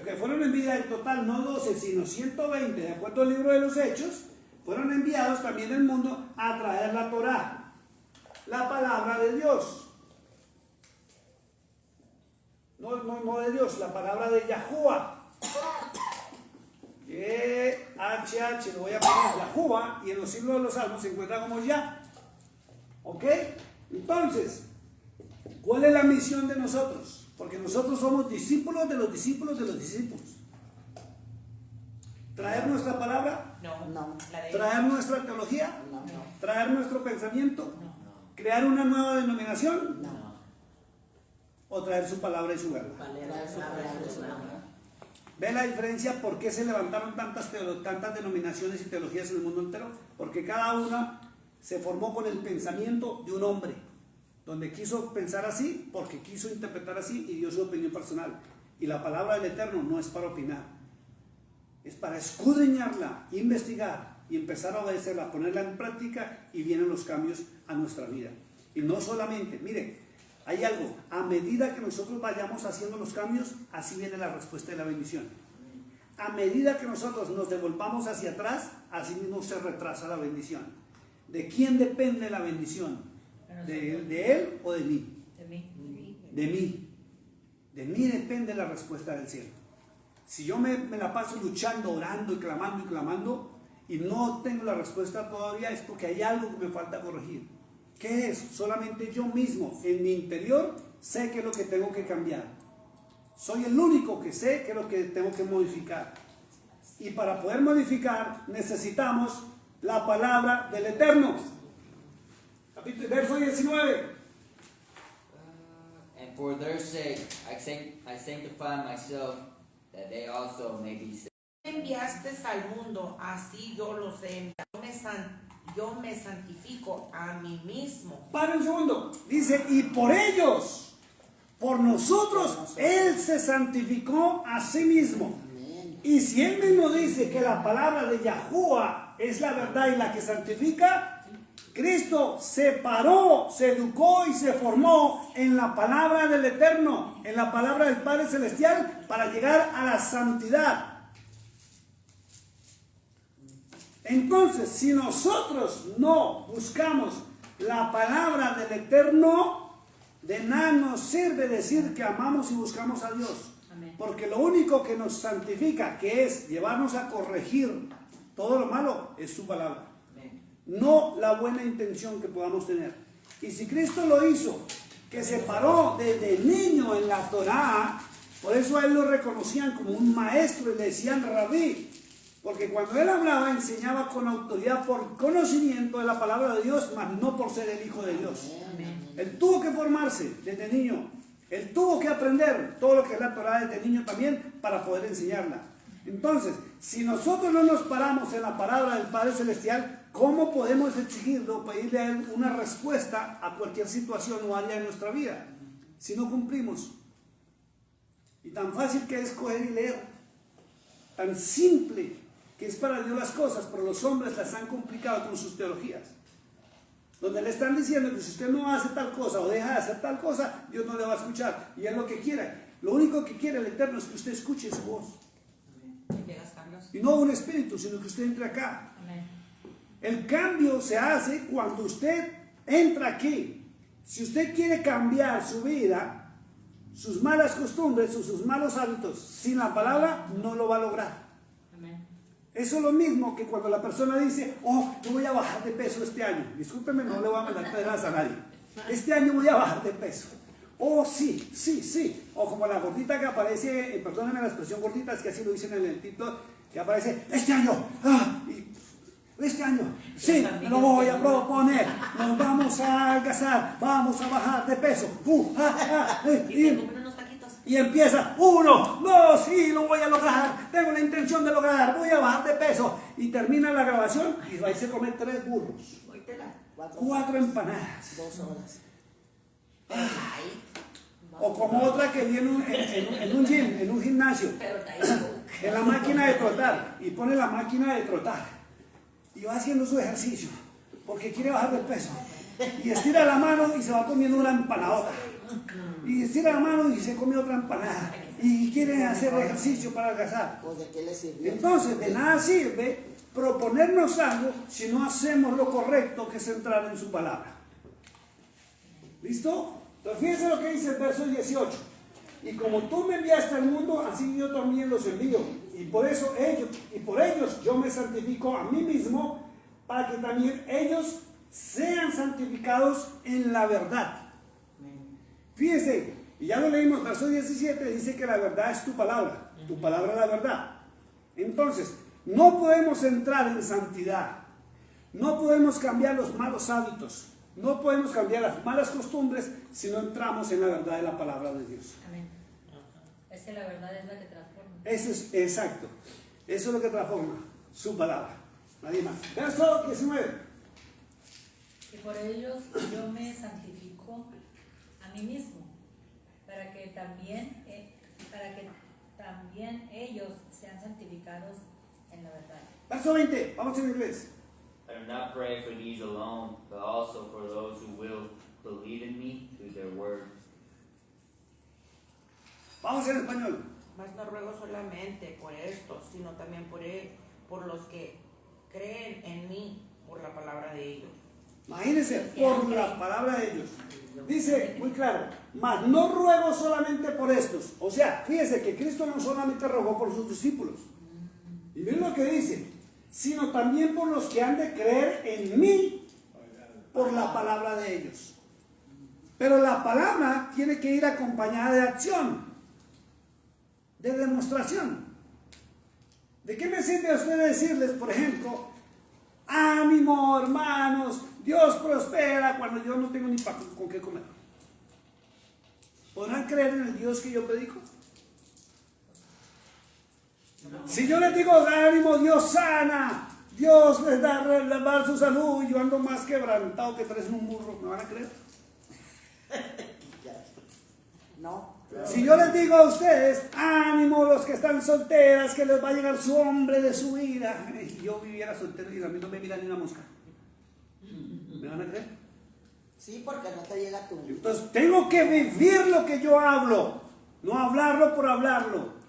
que fueron enviados en total no 12, sino 120, de acuerdo al libro de los Hechos, fueron enviados también al mundo a traer la Torá, la palabra de Dios. No de Dios, la palabra de Yahuwah. HH, lo voy a poner Yahuwah, y en los siglos de los Salmos se encuentra como Ya. ¿Ok? Entonces, ¿cuál es la misión de nosotros? Porque nosotros somos discípulos de los discípulos de los discípulos. ¿Traer nuestra palabra? No. ¿Traer nuestra teología? No. ¿Traer nuestro pensamiento? ¿Crear una nueva denominación? No. ¿O traer su palabra y su verdad? ¿Ve la diferencia? ¿Por qué se levantaron tantas denominaciones y teologías en el mundo entero? Porque cada una se formó con el pensamiento de un hombre, donde quiso pensar así, porque quiso interpretar así y dio su opinión personal. Y la palabra del Eterno no es para opinar, es para escudriñarla, investigar y empezar a obedecerla, ponerla en práctica, y vienen los cambios a nuestra vida. Y no solamente, mire, hay algo, a medida que nosotros vayamos haciendo los cambios, así viene la respuesta de la bendición. A medida que nosotros nos devolvamos hacia atrás, así mismo se retrasa la bendición. ¿De quién depende la bendición? ¿De él o de mí? De mí. De mí. De mí depende la respuesta del cielo. Si yo me la paso luchando, orando y clamando, y no tengo la respuesta todavía, es porque hay algo que me falta corregir. ¿Qué es? Solamente yo mismo, en mi interior, sé qué es lo que tengo que cambiar. Soy el único que sé qué es lo que tengo que modificar. Y para poder modificar, necesitamos la palabra del Eterno. Verso 19. And for their sake, I sanctify myself, that they also may be saved. Enviaste al mundo, así yo los he enviado. Yo me santifico a mí mismo. Para un segundo. Dice, y por ellos, por nosotros, Él se santificó a sí mismo. Y si Él mismo dice que la palabra de Yahuwah es la verdad y la que santifica, Cristo se paró, se educó y se formó en la palabra del Eterno, en la palabra del Padre Celestial, para llegar a la santidad. Entonces, si nosotros no buscamos la palabra del Eterno, de nada nos sirve decir que amamos y buscamos a Dios. Amén. Porque lo único que nos santifica, que es llevarnos a corregir todo lo malo, es su palabra. No la buena intención que podamos tener. Y si Cristo lo hizo, que se paró desde niño en la Torá, por eso a él lo reconocían como un maestro y le decían rabí. Porque cuando él hablaba, enseñaba con autoridad por conocimiento de la palabra de Dios, mas no por ser el Hijo de Dios. Amén. Él tuvo que formarse desde niño. Él tuvo que aprender todo lo que es la Torá desde niño también para poder enseñarla. Entonces, si nosotros no nos paramos en la palabra del Padre Celestial, ¿cómo podemos exigirle o pedirle a Él una respuesta a cualquier situación o área de nuestra vida si no cumplimos? Y tan fácil que es coger y leer, tan simple que es para Dios las cosas, pero los hombres las han complicado con sus teologías, donde le están diciendo que si usted no hace tal cosa o deja de hacer tal cosa, Dios no le va a escuchar, y es lo que quiera. Lo único que quiere el Eterno es que usted escuche su voz, y no un espíritu, sino que usted entre acá. Amén. El cambio se hace cuando usted entra aquí. Si usted quiere cambiar su vida, sus malas costumbres o sus malos hábitos sin la palabra, no lo va a lograr. Amén. Eso es lo mismo que cuando la persona dice, oh, yo voy a bajar de peso este año. Discúlpeme, no le voy a mandar pedras a nadie. Este año voy a bajar de peso. Oh, sí, sí, sí. O como la gordita que aparece, perdónenme la expresión gordita, es que así lo dicen en el título, que aparece, este año, este año, sí, me lo voy a proponer, nos vamos a casar, vamos a bajar de peso. Y empieza, 1, 2, sí, lo voy a lograr, tengo la intención de lograr, voy a bajar de peso. Y termina la grabación y va a irse a comer 3 burros, 4 empanadas. 2 horas. O como otra que viene en un gym, en un gimnasio, en la máquina de trotar, y pone la máquina de trotar, y va haciendo su ejercicio, porque quiere bajar de peso, y estira la mano y se va comiendo una empanadota, y estira la mano y se come otra empanada, y quiere hacer ejercicio para adelgazar. Pues, ¿de qué le sirvió? Entonces, de nada sirve proponernos algo si no hacemos lo correcto, que es entrar en su palabra. ¿Listo? Entonces, fíjense lo que dice el verso 18. Y como tú me enviaste al mundo, así yo también los envío. Y por ellos yo me santifico a mí mismo, para que también ellos sean santificados en la verdad. Fíjense, y ya lo leímos, verso 17, dice que la verdad es tu palabra es la verdad. Entonces, no podemos entrar en santidad, no podemos cambiar los malos hábitos, no podemos cambiar las malas costumbres si no entramos en la verdad de la palabra de Dios. Amén. Es que la verdad es la que transforma. Eso es exacto, eso es lo que transforma, su palabra, nadie más. Verso 19. Y por ellos yo me santifico a mí mismo, para que también ellos sean santificados en la verdad. Verso 20, vamos en inglés. I do not pray for these alone, but also for those who will believe in me through their word. Vamos en español. Mas no ruego solamente por estos, sino también por los que creen en mí por la palabra de ellos. Imagínense, por la palabra de ellos. Dice muy claro, mas no ruego solamente por estos. O sea, fíjense que Cristo no solamente rogó por sus discípulos. Y miren lo que dice, sino también por los que han de creer en mí por la palabra de ellos. Pero la palabra tiene que ir acompañada de acción, de demostración. ¿De qué me sirve a ustedes decirles, por ejemplo, ánimo, hermanos, Dios prospera, cuando yo no tengo ni con qué comer? ¿Podrán creer en el Dios que yo predico? Si yo les digo, ánimo, Dios sana, Dios les va a dar su salud, y yo ando más quebrantado que tres en un burro, ¿me van a creer? No. Si yo les digo a ustedes, ánimo los que están solteras, que les va a llegar su hombre de su vida, y yo viviera soltero y a mí no me mira ni una mosca, ¿me van a creer? Sí, porque no te llega tu... Entonces tengo que vivir lo que yo hablo, no hablarlo por hablarlo.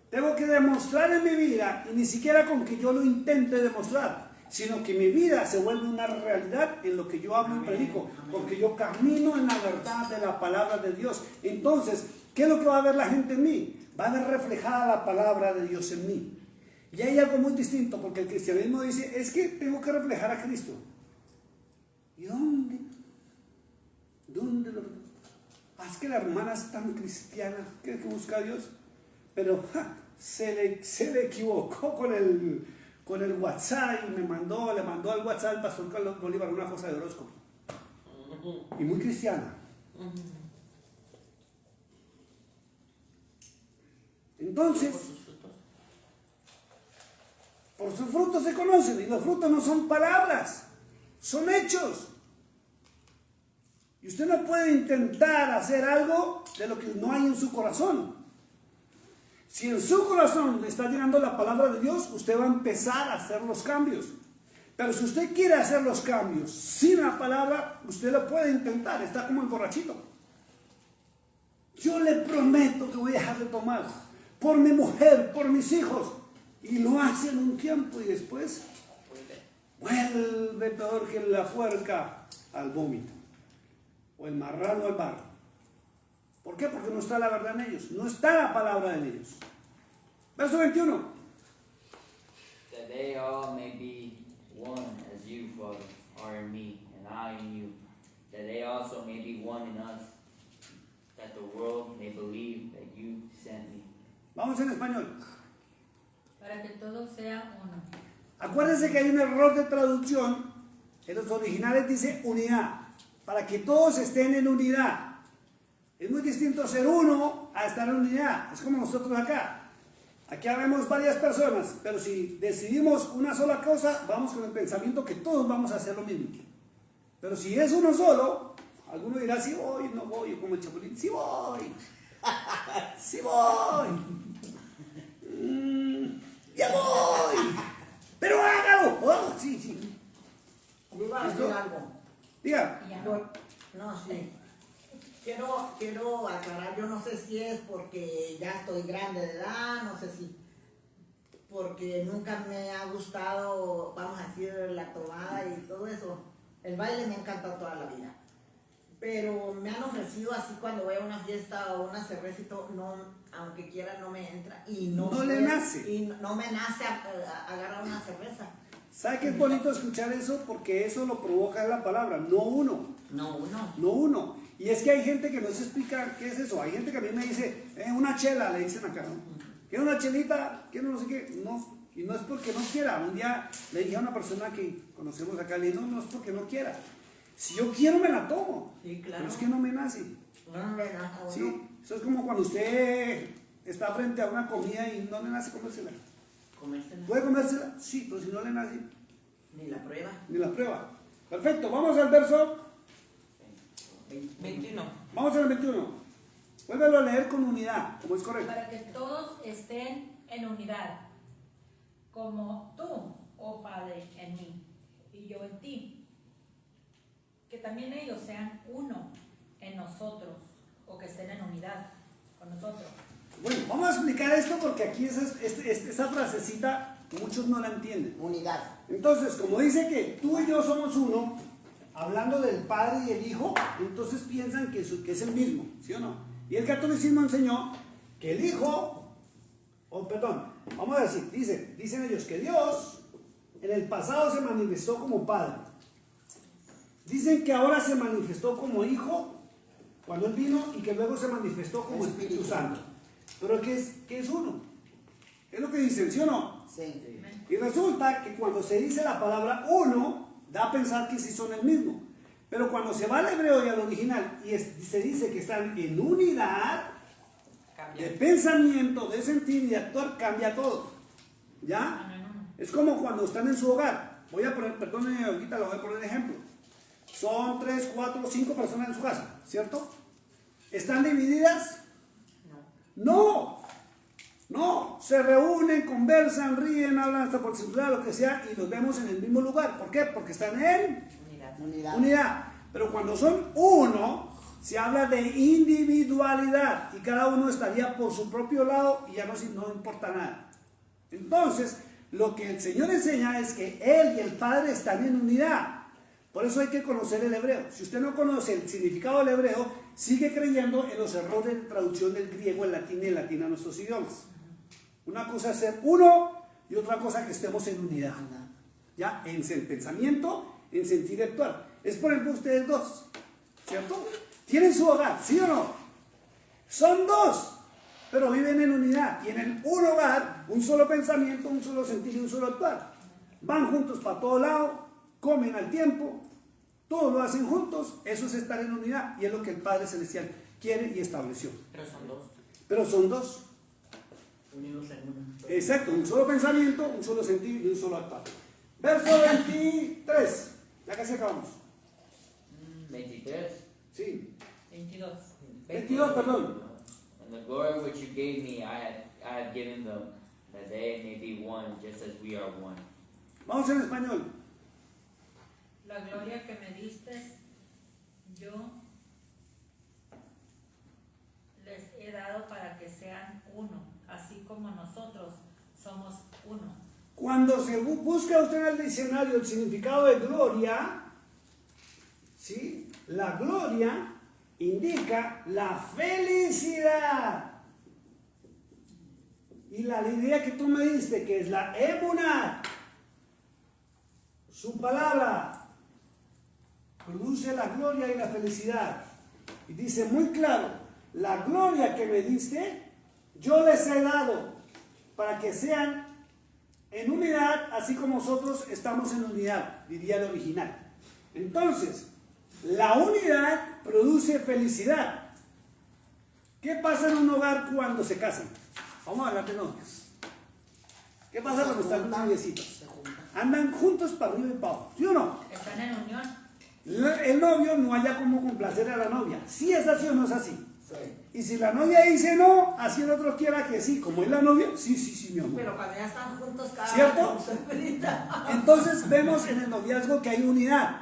Tengo que demostrar en mi vida, y ni siquiera con que yo lo intente demostrar, sino que mi vida se vuelve una realidad en lo que yo hablo y predico, porque yo camino en la verdad de la palabra de Dios. Entonces, ¿qué es lo que va a ver la gente en mí? Va a ver reflejada la palabra de Dios en mí. Y hay algo muy distinto, porque el cristianismo dice, es que tengo que reflejar a Cristo. ¿Y dónde? ¿Dónde lo? Es que la hermana es tan cristiana, que busca a Dios, pero se le equivocó con el WhatsApp y le mandó al WhatsApp al pastor Carlos Bolívar una cosa de horóscopo. Y muy cristiana. Entonces, Por sus frutos se conocen, y los frutos no son palabras, son hechos. Y usted no puede intentar hacer algo de lo que no hay en su corazón. Si en su corazón le está llegando la palabra de Dios, usted va a empezar a hacer los cambios. Pero si usted quiere hacer los cambios sin la palabra, usted lo puede intentar, está como el borrachito. Yo le prometo que voy a dejar de tomar por mi mujer, por mis hijos. Y lo hace en un tiempo y después vuelve peor que la fuerca al vómito o el marrano al barro. ¿Por qué? Porque no está la verdad en ellos, no está la palabra en ellos. Verso 21. That they all may be one as you, Father, are in me, and I in you. That they also may be one in us, that the world may believe that you sent me. Vamos en español. Para que todo sea uno. Acuérdense que hay un error de traducción. En los originales dice unidad. Para que todos estén en unidad. Es muy distinto ser uno a estar en unidad. Es como nosotros acá. Aquí habemos varias personas, pero si decidimos una sola cosa, vamos con el pensamiento que todos vamos a hacer lo mismo. Pero si es uno solo, alguno dirá, sí voy, no voy, como el Chapulín, sí voy, sí voy, ya voy, pero hágalo. Oh, sí, sí. Yo iba a decir ¿Listo? algo. Diga. Ya. No, sí. Quiero aclarar, yo no sé si es porque ya estoy grande de edad, no sé si porque nunca me ha gustado, vamos a decir, la tomada y todo eso. El baile me ha encantado toda la vida. Pero me han ofrecido así cuando voy a una fiesta o una cerveza y todo, no, aunque quiera no me entra. Y No le nace. Y no me nace agarrar una cerveza. ¿Sabe qué es bonito escuchar eso? Porque eso lo provoca la palabra, no uno. No, uno. No uno. Y es que hay gente que no se explica qué es eso. Hay gente que a mí me dice, una chela, le dicen acá, ¿no? ¿Quiere una chelita? ¿Quiere no sé qué? No. Y no es porque no quiera. Un día le dije a una persona que conocemos acá, le dije, no es porque no quiera. Si yo quiero me la tomo. Sí, claro. Pero es que no me nace. No me nace a uno. Sí. Eso es como cuando usted está frente a una comida y no le nace comérsela. Comérsela. ¿Puede comérsela? Sí, pero si no le nace, Ni la prueba. ni la prueba. Perfecto, vamos al verso. 21. Vamos al 21. Vuélvelo a leer con unidad, como es correcto. Para que todos estén en unidad, como tú, oh Padre, en mí, y yo en ti. Que también ellos sean uno en nosotros, o que estén en unidad con nosotros. Bueno, vamos a explicar esto porque aquí esa frasecita muchos no la entienden. Unidad. Entonces, como dice que tú y yo somos uno, hablando del Padre y el Hijo, entonces piensan que es el mismo, ¿sí o no? Y el catolicismo enseñó que el Hijo, vamos a decir, dicen ellos que Dios en el pasado se manifestó como Padre. Dicen que ahora se manifestó como Hijo cuando Él vino y que luego se manifestó como Espíritu Santo. Pero ¿qué es uno? Es lo que dicen, ¿sí o no? Sí. Y resulta que cuando se dice la palabra uno, da a pensar que sí son el mismo. Pero cuando se va al hebreo y al original y se dice que están en unidad de pensamiento, de sentir y de actuar, cambia todo. ¿Ya? Es como cuando están en su hogar. Voy a poner, perdónenme, ahorita lo voy a poner ejemplo. Son 3, 4, 5 personas en su casa, ¿cierto? ¿Están divididas? No. No, se reúnen, conversan, ríen, hablan hasta por celular, lo que sea, y los vemos en el mismo lugar. ¿Por qué? Porque están en unidad. Pero cuando son uno, se habla de individualidad y cada uno estaría por su propio lado y ya no importa nada. Entonces, lo que el Señor enseña es que Él y el Padre están en unidad. Por eso hay que conocer el hebreo. Si usted no conoce el significado del hebreo, sigue creyendo en los errores de traducción del griego al latín y el latín a nuestros idiomas. Una cosa es ser uno y otra cosa que estemos en unidad. ¿Ya? En pensamiento, en sentir y actuar. Es por ejemplo ustedes dos, ¿cierto? Tienen su hogar, ¿sí o no? Son dos, pero viven en unidad. Tienen un hogar, un solo pensamiento, un solo sentir y un solo actuar. Van juntos para todo lado, comen al tiempo, todo lo hacen juntos. Eso es estar en unidad y es lo que el Padre Celestial quiere y estableció. Pero son dos. Pero son dos. Unidos en uno. Exacto, un solo pensamiento, un solo sentir y un solo actuar. Verso 23. Ya casi acabamos. 23. Sí. 22. 22, perdón. And the glory which you gave me, I have given them, that they may be one, just as we are one. Vamos en español. La gloria que me diste, yo les he dado para que sean uno, así como nosotros somos uno. Cuando se busca usted en el diccionario el significado de gloria, ¿sí? La gloria indica la felicidad. Y la idea que tú me diste, que es la emuná, su palabra, produce la gloria y la felicidad. Y dice muy claro, la gloria que me diste, yo les he dado para que sean en unidad, así como nosotros estamos en unidad, diría el original. Entonces, la unidad produce felicidad. ¿Qué pasa en un hogar cuando se casan? Vamos a hablar de novios. ¿Qué pasa cuando están noviecitos? Andan juntos para arriba y para abajo, ¿sí o no? Están en unión. El novio no haya como complacer a la novia. Si es así o no es así. Sí. Y si la novia dice no, así el otro quiera que sí, como es la novia, sí, mi amor. Pero cuando ya están juntos cada ¿Cierto? uno se brinda. Entonces vemos en el noviazgo que hay unidad,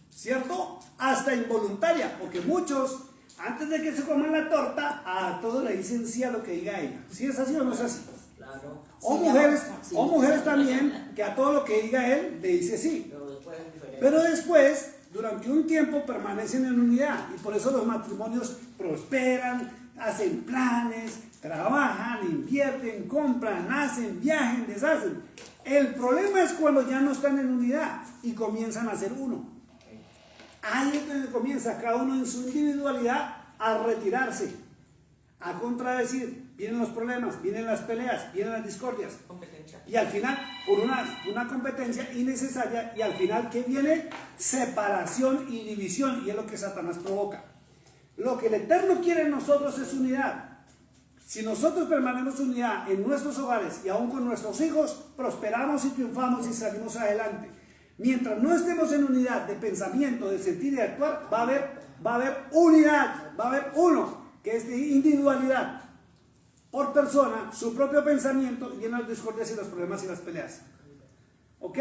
¿cierto? Hasta involuntaria, porque muchos, antes de que se coman la torta, a todos le dicen sí a lo que diga ella. ¿Sí es así o no es así? Claro. O Sí, mujeres, sí. o mujeres también, que a todo lo que diga él le dice sí. Pero después es diferente. Pero después, durante un tiempo, permanecen en unidad. Y por eso los matrimonios prosperan, hacen planes, trabajan, invierten, compran, hacen, viajan, deshacen. El problema es cuando ya no están en unidad y comienzan a ser uno. Ahí es donde comienza cada uno en su individualidad a retirarse, a contradecir. Vienen los problemas, vienen las peleas, vienen las discordias. Competencia. Y al final, por una competencia innecesaria, y al final, ¿qué viene? Separación y división, y es lo que Satanás provoca. Lo que el Eterno quiere en nosotros es unidad. Si nosotros permanecemos en unidad en nuestros hogares y aún con nuestros hijos, prosperamos y triunfamos y salimos adelante. Mientras no estemos en unidad de pensamiento, de sentir y de actuar, va a haber unidad, va a haber uno, que es de individualidad. Por persona, su propio pensamiento, y en las discordias y los problemas y las peleas. ¿Ok?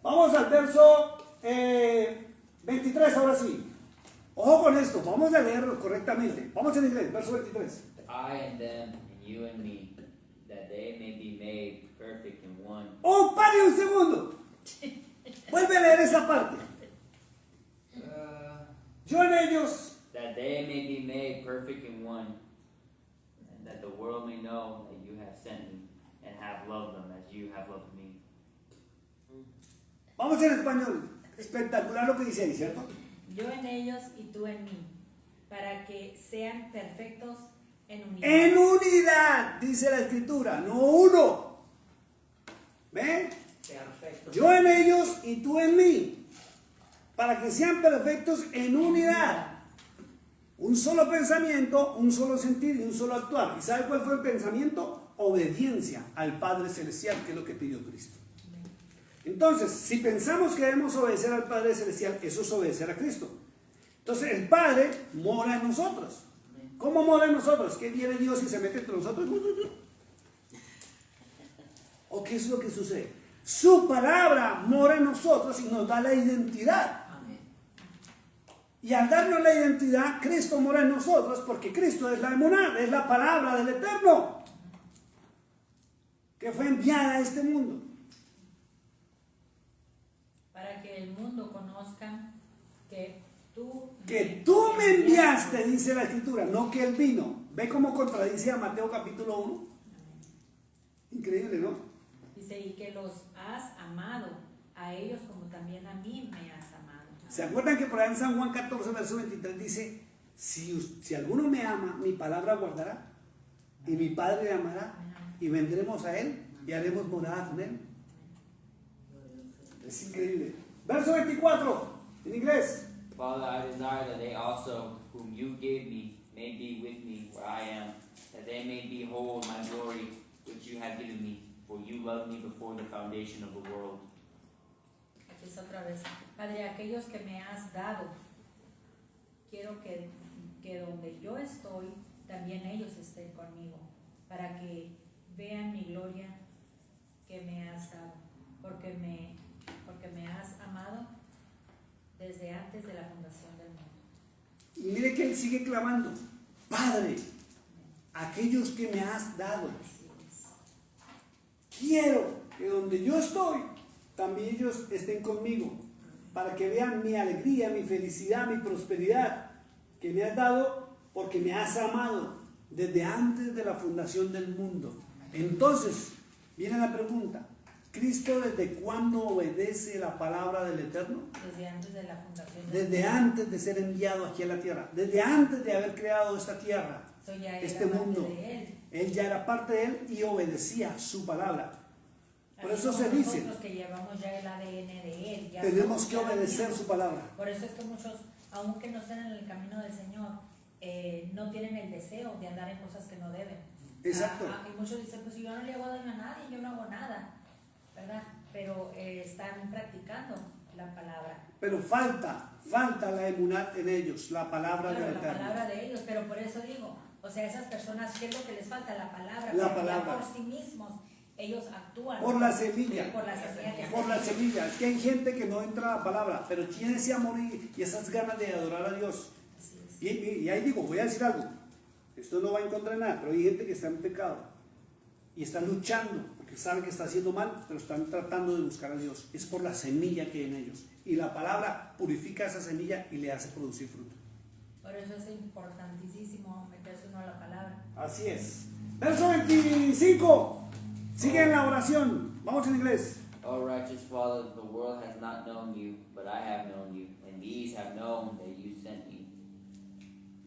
Vamos al verso 23 ahora sí. Ojo con esto, vamos a leerlo correctamente. Vamos en inglés, verso 23. I and them, and you and me, that they may be made perfect in one. ¡Oh, pare un segundo! Vuelve a leer esa parte. Yo en ellos, That they may be made perfect in one, and that the world may know that you have sent me, and have loved them as you have loved me. vamos en español. Espectacular lo que dice ahí, ¿cierto? Yo en ellos y tú en mí, para que sean perfectos en unidad. En unidad, dice la escritura, no uno. ¿Ven? Perfecto. Yo en ellos y tú en mí, para que sean perfectos en unidad. Un solo pensamiento, un solo sentir y un solo actuar. ¿Y sabe cuál fue el pensamiento? Obediencia al Padre Celestial, que es lo que pidió Cristo. Entonces, si pensamos que debemos obedecer al Padre Celestial, eso es obedecer a Cristo. Entonces, el Padre mora en nosotros. ¿Cómo mora en nosotros? ¿Que viene Dios y se mete entre nosotros? ¿O qué es lo que sucede? Su palabra mora en nosotros y nos da la identidad. Amén. Y al darnos la identidad, Cristo mora en nosotros, porque Cristo es la emuná, es la palabra del Eterno, que fue enviada a este mundo. Para que el mundo conozca que tú me enviaste, dice la escritura, no que él vino. ¿Ve cómo contradice a Mateo capítulo 1? Increíble, ¿no? Dice, y que los has amado a ellos como también a mí me has amado. ¿Se acuerdan que por ahí en San Juan 14, verso 23 dice, si alguno me ama, mi palabra guardará, y mi Padre le amará, y vendremos a él, y haremos morada con él? Es increíble. Verso 24, en inglés. Father, I desire that they also, whom you gave me, may be with me where I am, that they may behold my glory which you have given me, for you loved me before the foundation of the world. Aquí es otra vez. Padre, aquellos que me has dado, quiero que donde yo estoy, también ellos estén conmigo, para que vean mi gloria que me has dado, porque me has amado desde antes de la fundación del mundo. Y mire que él sigue clamando, Padre, aquellos que me has dado, quiero que donde yo estoy, también ellos estén conmigo, para que vean mi alegría, mi felicidad, mi prosperidad, que me has dado porque me has amado desde antes de la fundación del mundo. Entonces, viene la pregunta, ¿Cristo desde cuándo obedece la palabra del Eterno? Desde antes de la fundación. Desde antes de ser enviado aquí a la tierra, desde antes de haber creado esta tierra, este mundo. Él ya era parte de él y obedecía su palabra. Por eso se dice, nosotros que llevamos ya el ADN de él, tenemos que obedecer su palabra. Por eso es que muchos, aunque no estén en el camino del Señor, no tienen el deseo de andar en cosas que no deben. Exacto. Y muchos dicen, pues yo no le hago daño a nadie, yo no hago nada, ¿verdad? Pero están practicando la palabra. Pero falta la emunat en ellos, la palabra Claro, del la Eterno. palabra de ellos, pero por eso digo, o sea, esas personas, ¿qué es lo que les falta? La palabra. La porque ya palabra. por sí mismos, ellos actúan. Por la semilla. Por la semilla. Por la semilla. Es que hay gente que no entra a la palabra, pero tiene ese amor y esas ganas de adorar a Dios. Así es. Y ahí digo, voy a decir algo. Esto no va en contra de nada, pero hay gente que está en pecado y está luchando porque sabe que está haciendo mal, pero están tratando de buscar a Dios. Es por la semilla que hay en ellos. Y la palabra purifica esa semilla y le hace producir fruto. Por eso es importantísimo meterse uno a la palabra. Así es. Verso 25. Sigue en la oración. Vamos en inglés. O righteous Father, the world has not known you, but I have known you, and these have known that you sent me.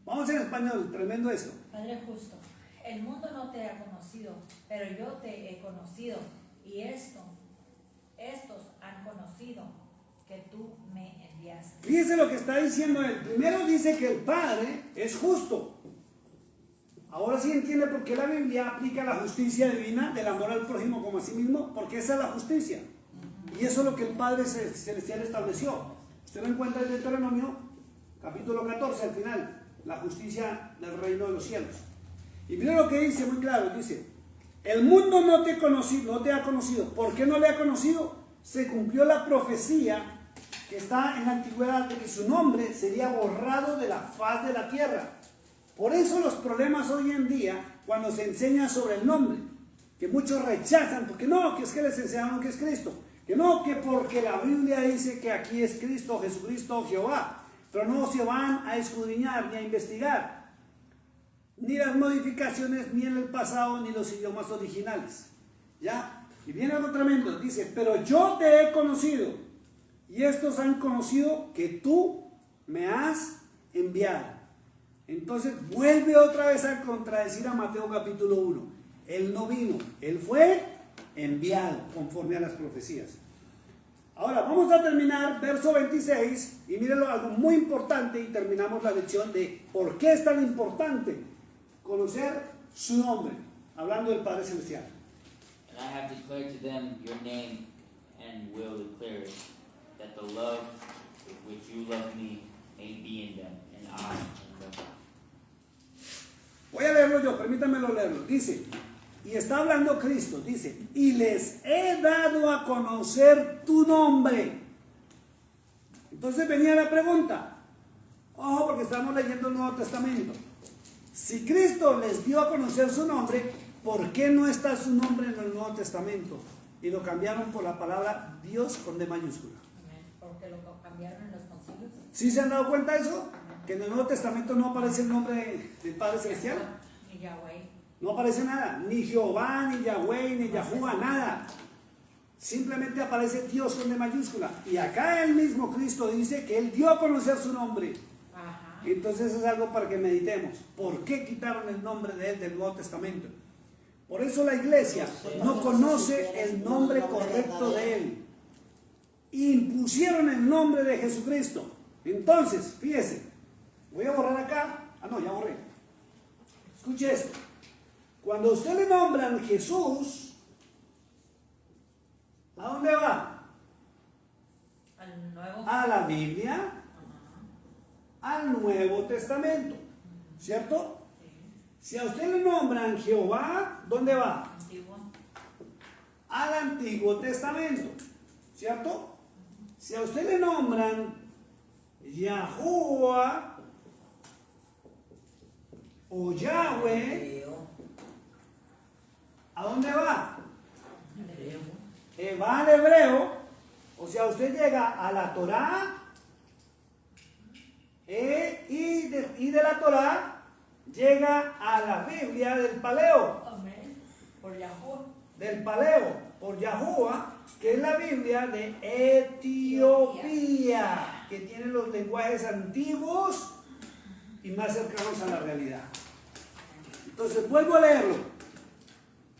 Vamos en español. Tremendo esto. Padre justo, el mundo no te ha conocido, pero yo te he conocido, y estos han conocido que tú me enviaste. Fíjense lo que está diciendo él. Primero dice que el Padre es justo. Ahora sí entiende por qué la Biblia aplica la justicia divina del amor al prójimo como a sí mismo, porque esa es la justicia. Y eso es lo que el Padre Celestial estableció. Usted lo encuentra en Deuteronomio, capítulo 14, al final, la justicia del reino de los cielos. Y mira lo que dice muy claro, dice, el mundo no te ha conocido. ¿Por qué no le ha conocido? Se cumplió la profecía que está en la antigüedad de que su nombre sería borrado de la faz de la tierra. Por eso los problemas hoy en día, cuando se enseña sobre el nombre, que muchos rechazan, porque no, que es que les enseñaron que es Cristo, que no, que porque la Biblia dice que aquí es Cristo, Jesucristo, Jehová, pero no se van a escudriñar ni a investigar, ni las modificaciones, ni en el pasado, ni los idiomas originales. ¿Ya? Y viene algo tremendo, dice, pero yo te he conocido, y estos han conocido que tú me has enviado. Entonces vuelve otra vez a contradecir a Mateo capítulo 1. Él no vino, él fue enviado conforme a las profecías. Ahora vamos a terminar verso 26 y mírenlo, algo muy importante y terminamos la lección de por qué es tan importante conocer su nombre, hablando del Padre Celestial. And I have declared to them your name and will declare it, that the love with which you love me may be in them, and I in them. Voy a leerlo yo, permítanmelo leerlo. Dice, y está hablando Cristo, dice, y les he dado a conocer tu nombre. Entonces venía la pregunta, ojo, porque estamos leyendo el Nuevo Testamento. Si Cristo les dio a conocer su nombre, ¿por qué no está su nombre en el Nuevo Testamento? Y lo cambiaron por la palabra Dios con D mayúscula. Porque lo cambiaron en los concilios. ¿Sí se han dado cuenta de eso? Que en el Nuevo Testamento no aparece el nombre del Padre Celestial. Ni Yahweh. No aparece nada, ni Jehová, ni Yahweh, ni Yahuwah, nada. Simplemente aparece Dios con D mayúscula. Y acá el mismo Cristo dice que Él dio a conocer su nombre. Ajá. Entonces es algo para que meditemos. ¿Por qué quitaron el nombre de Él del Nuevo Testamento? Por eso la iglesia no conoce el nombre correcto de Él. Impusieron el nombre de Jesucristo. Entonces, fíjese, voy a borrar acá. Ah, no, ya borré. Escuche esto. Cuando usted le nombran Jesús, ¿a dónde va? Al nuevo. A la Biblia, al Nuevo Testamento, ¿cierto? Si a usted le nombran Jehová, ¿dónde va? Antiguo. Al Antiguo Testamento, ¿cierto? Si a usted le nombran Yahuwah o Yahweh, ¿a dónde va? Va al hebreo, o sea, usted llega a la Torá y de la Torá llega a la Biblia del Paleo. Amén. Por Yahuwah. Del Paleo, por Yahuwah, que es la Biblia de Etiopía, que tiene los lenguajes antiguos y más cercanos a la realidad. Entonces, vuelvo a leerlo.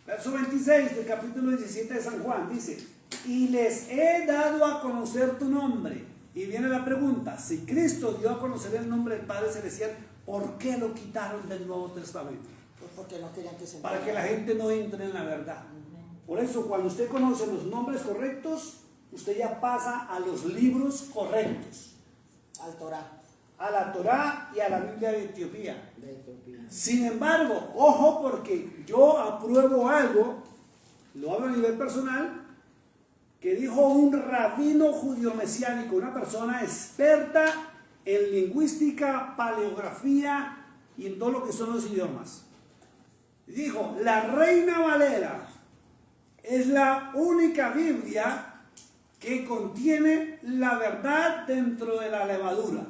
Verso 26 del capítulo 17 de San Juan dice: y les he dado a conocer tu nombre. Y viene la pregunta: si Cristo dio a conocer el nombre del Padre Celestial, ¿por qué lo quitaron del Nuevo Testamento? Pues porque no querían que se Para que la gente no entre en la verdad. Por eso, cuando usted conoce los nombres correctos, usted ya pasa a los libros correctos. al Torah. A la Torá y a la Biblia de Etiopía. De Etiopía. Sin embargo, ojo, porque yo apruebo algo, lo hablo a nivel personal, que dijo un rabino judío mesiánico, una persona experta en lingüística, paleografía y en todo lo que son los idiomas. Dijo: la Reina Valera es la única Biblia que contiene la verdad dentro de la levadura.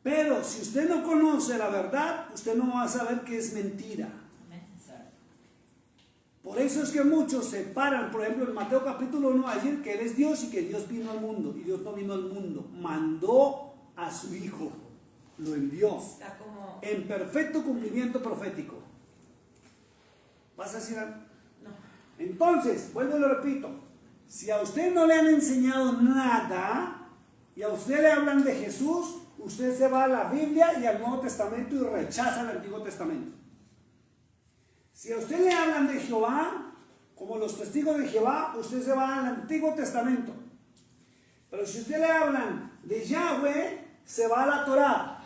Pero si usted no conoce la verdad, usted no va a saber que es mentira. Por eso es que muchos se paran, por ejemplo, en Mateo capítulo 1, a decir que Él es Dios y que Dios vino al mundo. Y Dios no vino al mundo, mandó a su Hijo, lo envió Está como... en perfecto cumplimiento profético. ¿Vas a decir algo? No. Entonces, vuelvo y lo repito, si a usted no le han enseñado nada y a usted le hablan de Jesús, usted se va a la Biblia y al Nuevo Testamento y rechaza el Antiguo Testamento. Si a usted le hablan de Jehová, como los testigos de Jehová, usted se va al Antiguo Testamento. Pero si a usted le hablan de Yahweh, se va a la Torá.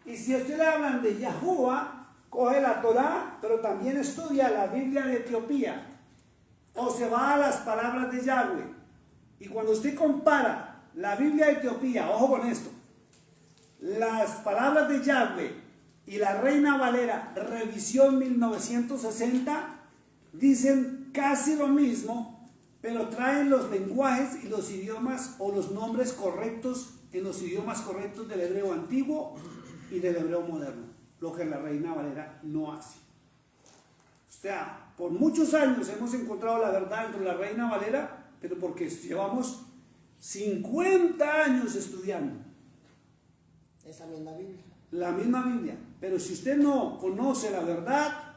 Y si a usted le hablan de Yahuwah, coge la Torá, pero también estudia la Biblia de Etiopía. O se va a las palabras de Yahweh. Y cuando usted compara la Biblia de Etiopía, ojo con esto, las palabras de Yahweh y la Reina Valera, revisión 1960, dicen casi lo mismo, pero traen los lenguajes y los idiomas o los nombres correctos en los idiomas correctos del hebreo antiguo y del hebreo moderno, lo que la Reina Valera no hace. O sea, por muchos años hemos encontrado la verdad entre la Reina Valera, pero porque llevamos 50 años estudiando Esa misma Biblia. la misma Biblia. Pero si usted no conoce la verdad,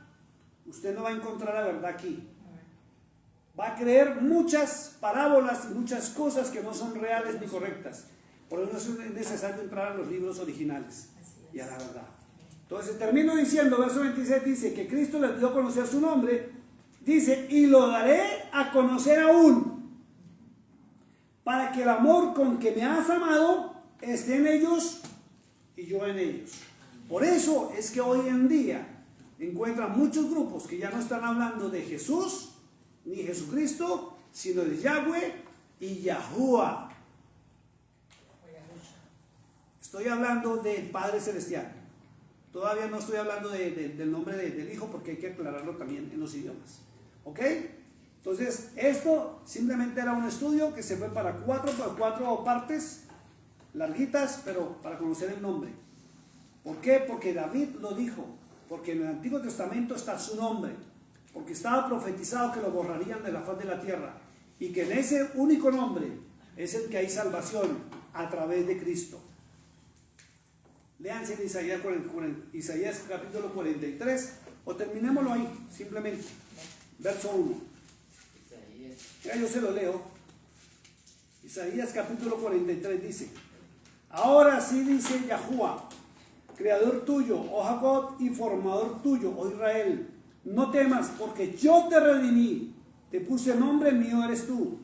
usted no va a encontrar la verdad aquí. Va a creer muchas parábolas y muchas cosas que no son reales ni correctas. Por eso es necesario entrar a los libros originales y a la verdad. Entonces termino diciendo, verso 26 dice que Cristo les dio a conocer su nombre. Dice: y lo daré a conocer aún, para que el amor con que me has amado esté en ellos y yo en ellos. Por eso es que hoy en día encuentran muchos grupos que ya no están hablando de Jesús ni Jesucristo, sino de Yahweh y Yahuwah. Estoy hablando del Padre Celestial. Todavía no estoy hablando del nombre del Hijo, porque hay que aclararlo también en los idiomas. ¿Ok? Entonces, esto simplemente era un estudio que se fue para cuatro partes, larguitas, pero para conocer el nombre. ¿Por qué? Porque David lo dijo, porque en el Antiguo Testamento está su nombre, porque estaba profetizado que lo borrarían de la faz de la tierra, y que en ese único nombre es el que hay salvación a través de Cristo. Léanse en Isaías capítulo 43, o terminémoslo ahí, simplemente, verso 1. Ya yo se lo leo. Isaías capítulo 43 dice: ahora sí dice Yahuwah, Creador tuyo, oh Jacob, y formador tuyo, oh Israel. No temas, porque yo te redimí, te puse nombre, mío eres tú.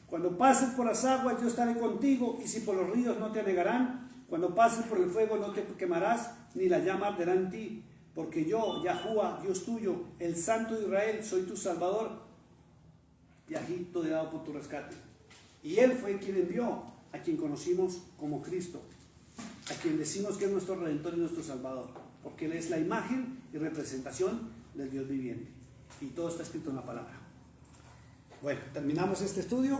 Cuando pases por las aguas, yo estaré contigo, y si por los ríos no te anegarán. Cuando pases por el fuego, no te quemarás, ni la llama arderá en ti. Porque yo, Yahuwah, Dios tuyo, el Santo de Israel, soy tu Salvador, y a Egipto he dado por tu rescate. Y Él fue quien envió a quien conocimos como Cristo, a quien decimos que es nuestro Redentor y nuestro Salvador, porque Él es la imagen y representación del Dios viviente. Y todo está escrito en la palabra. Bueno, terminamos este estudio.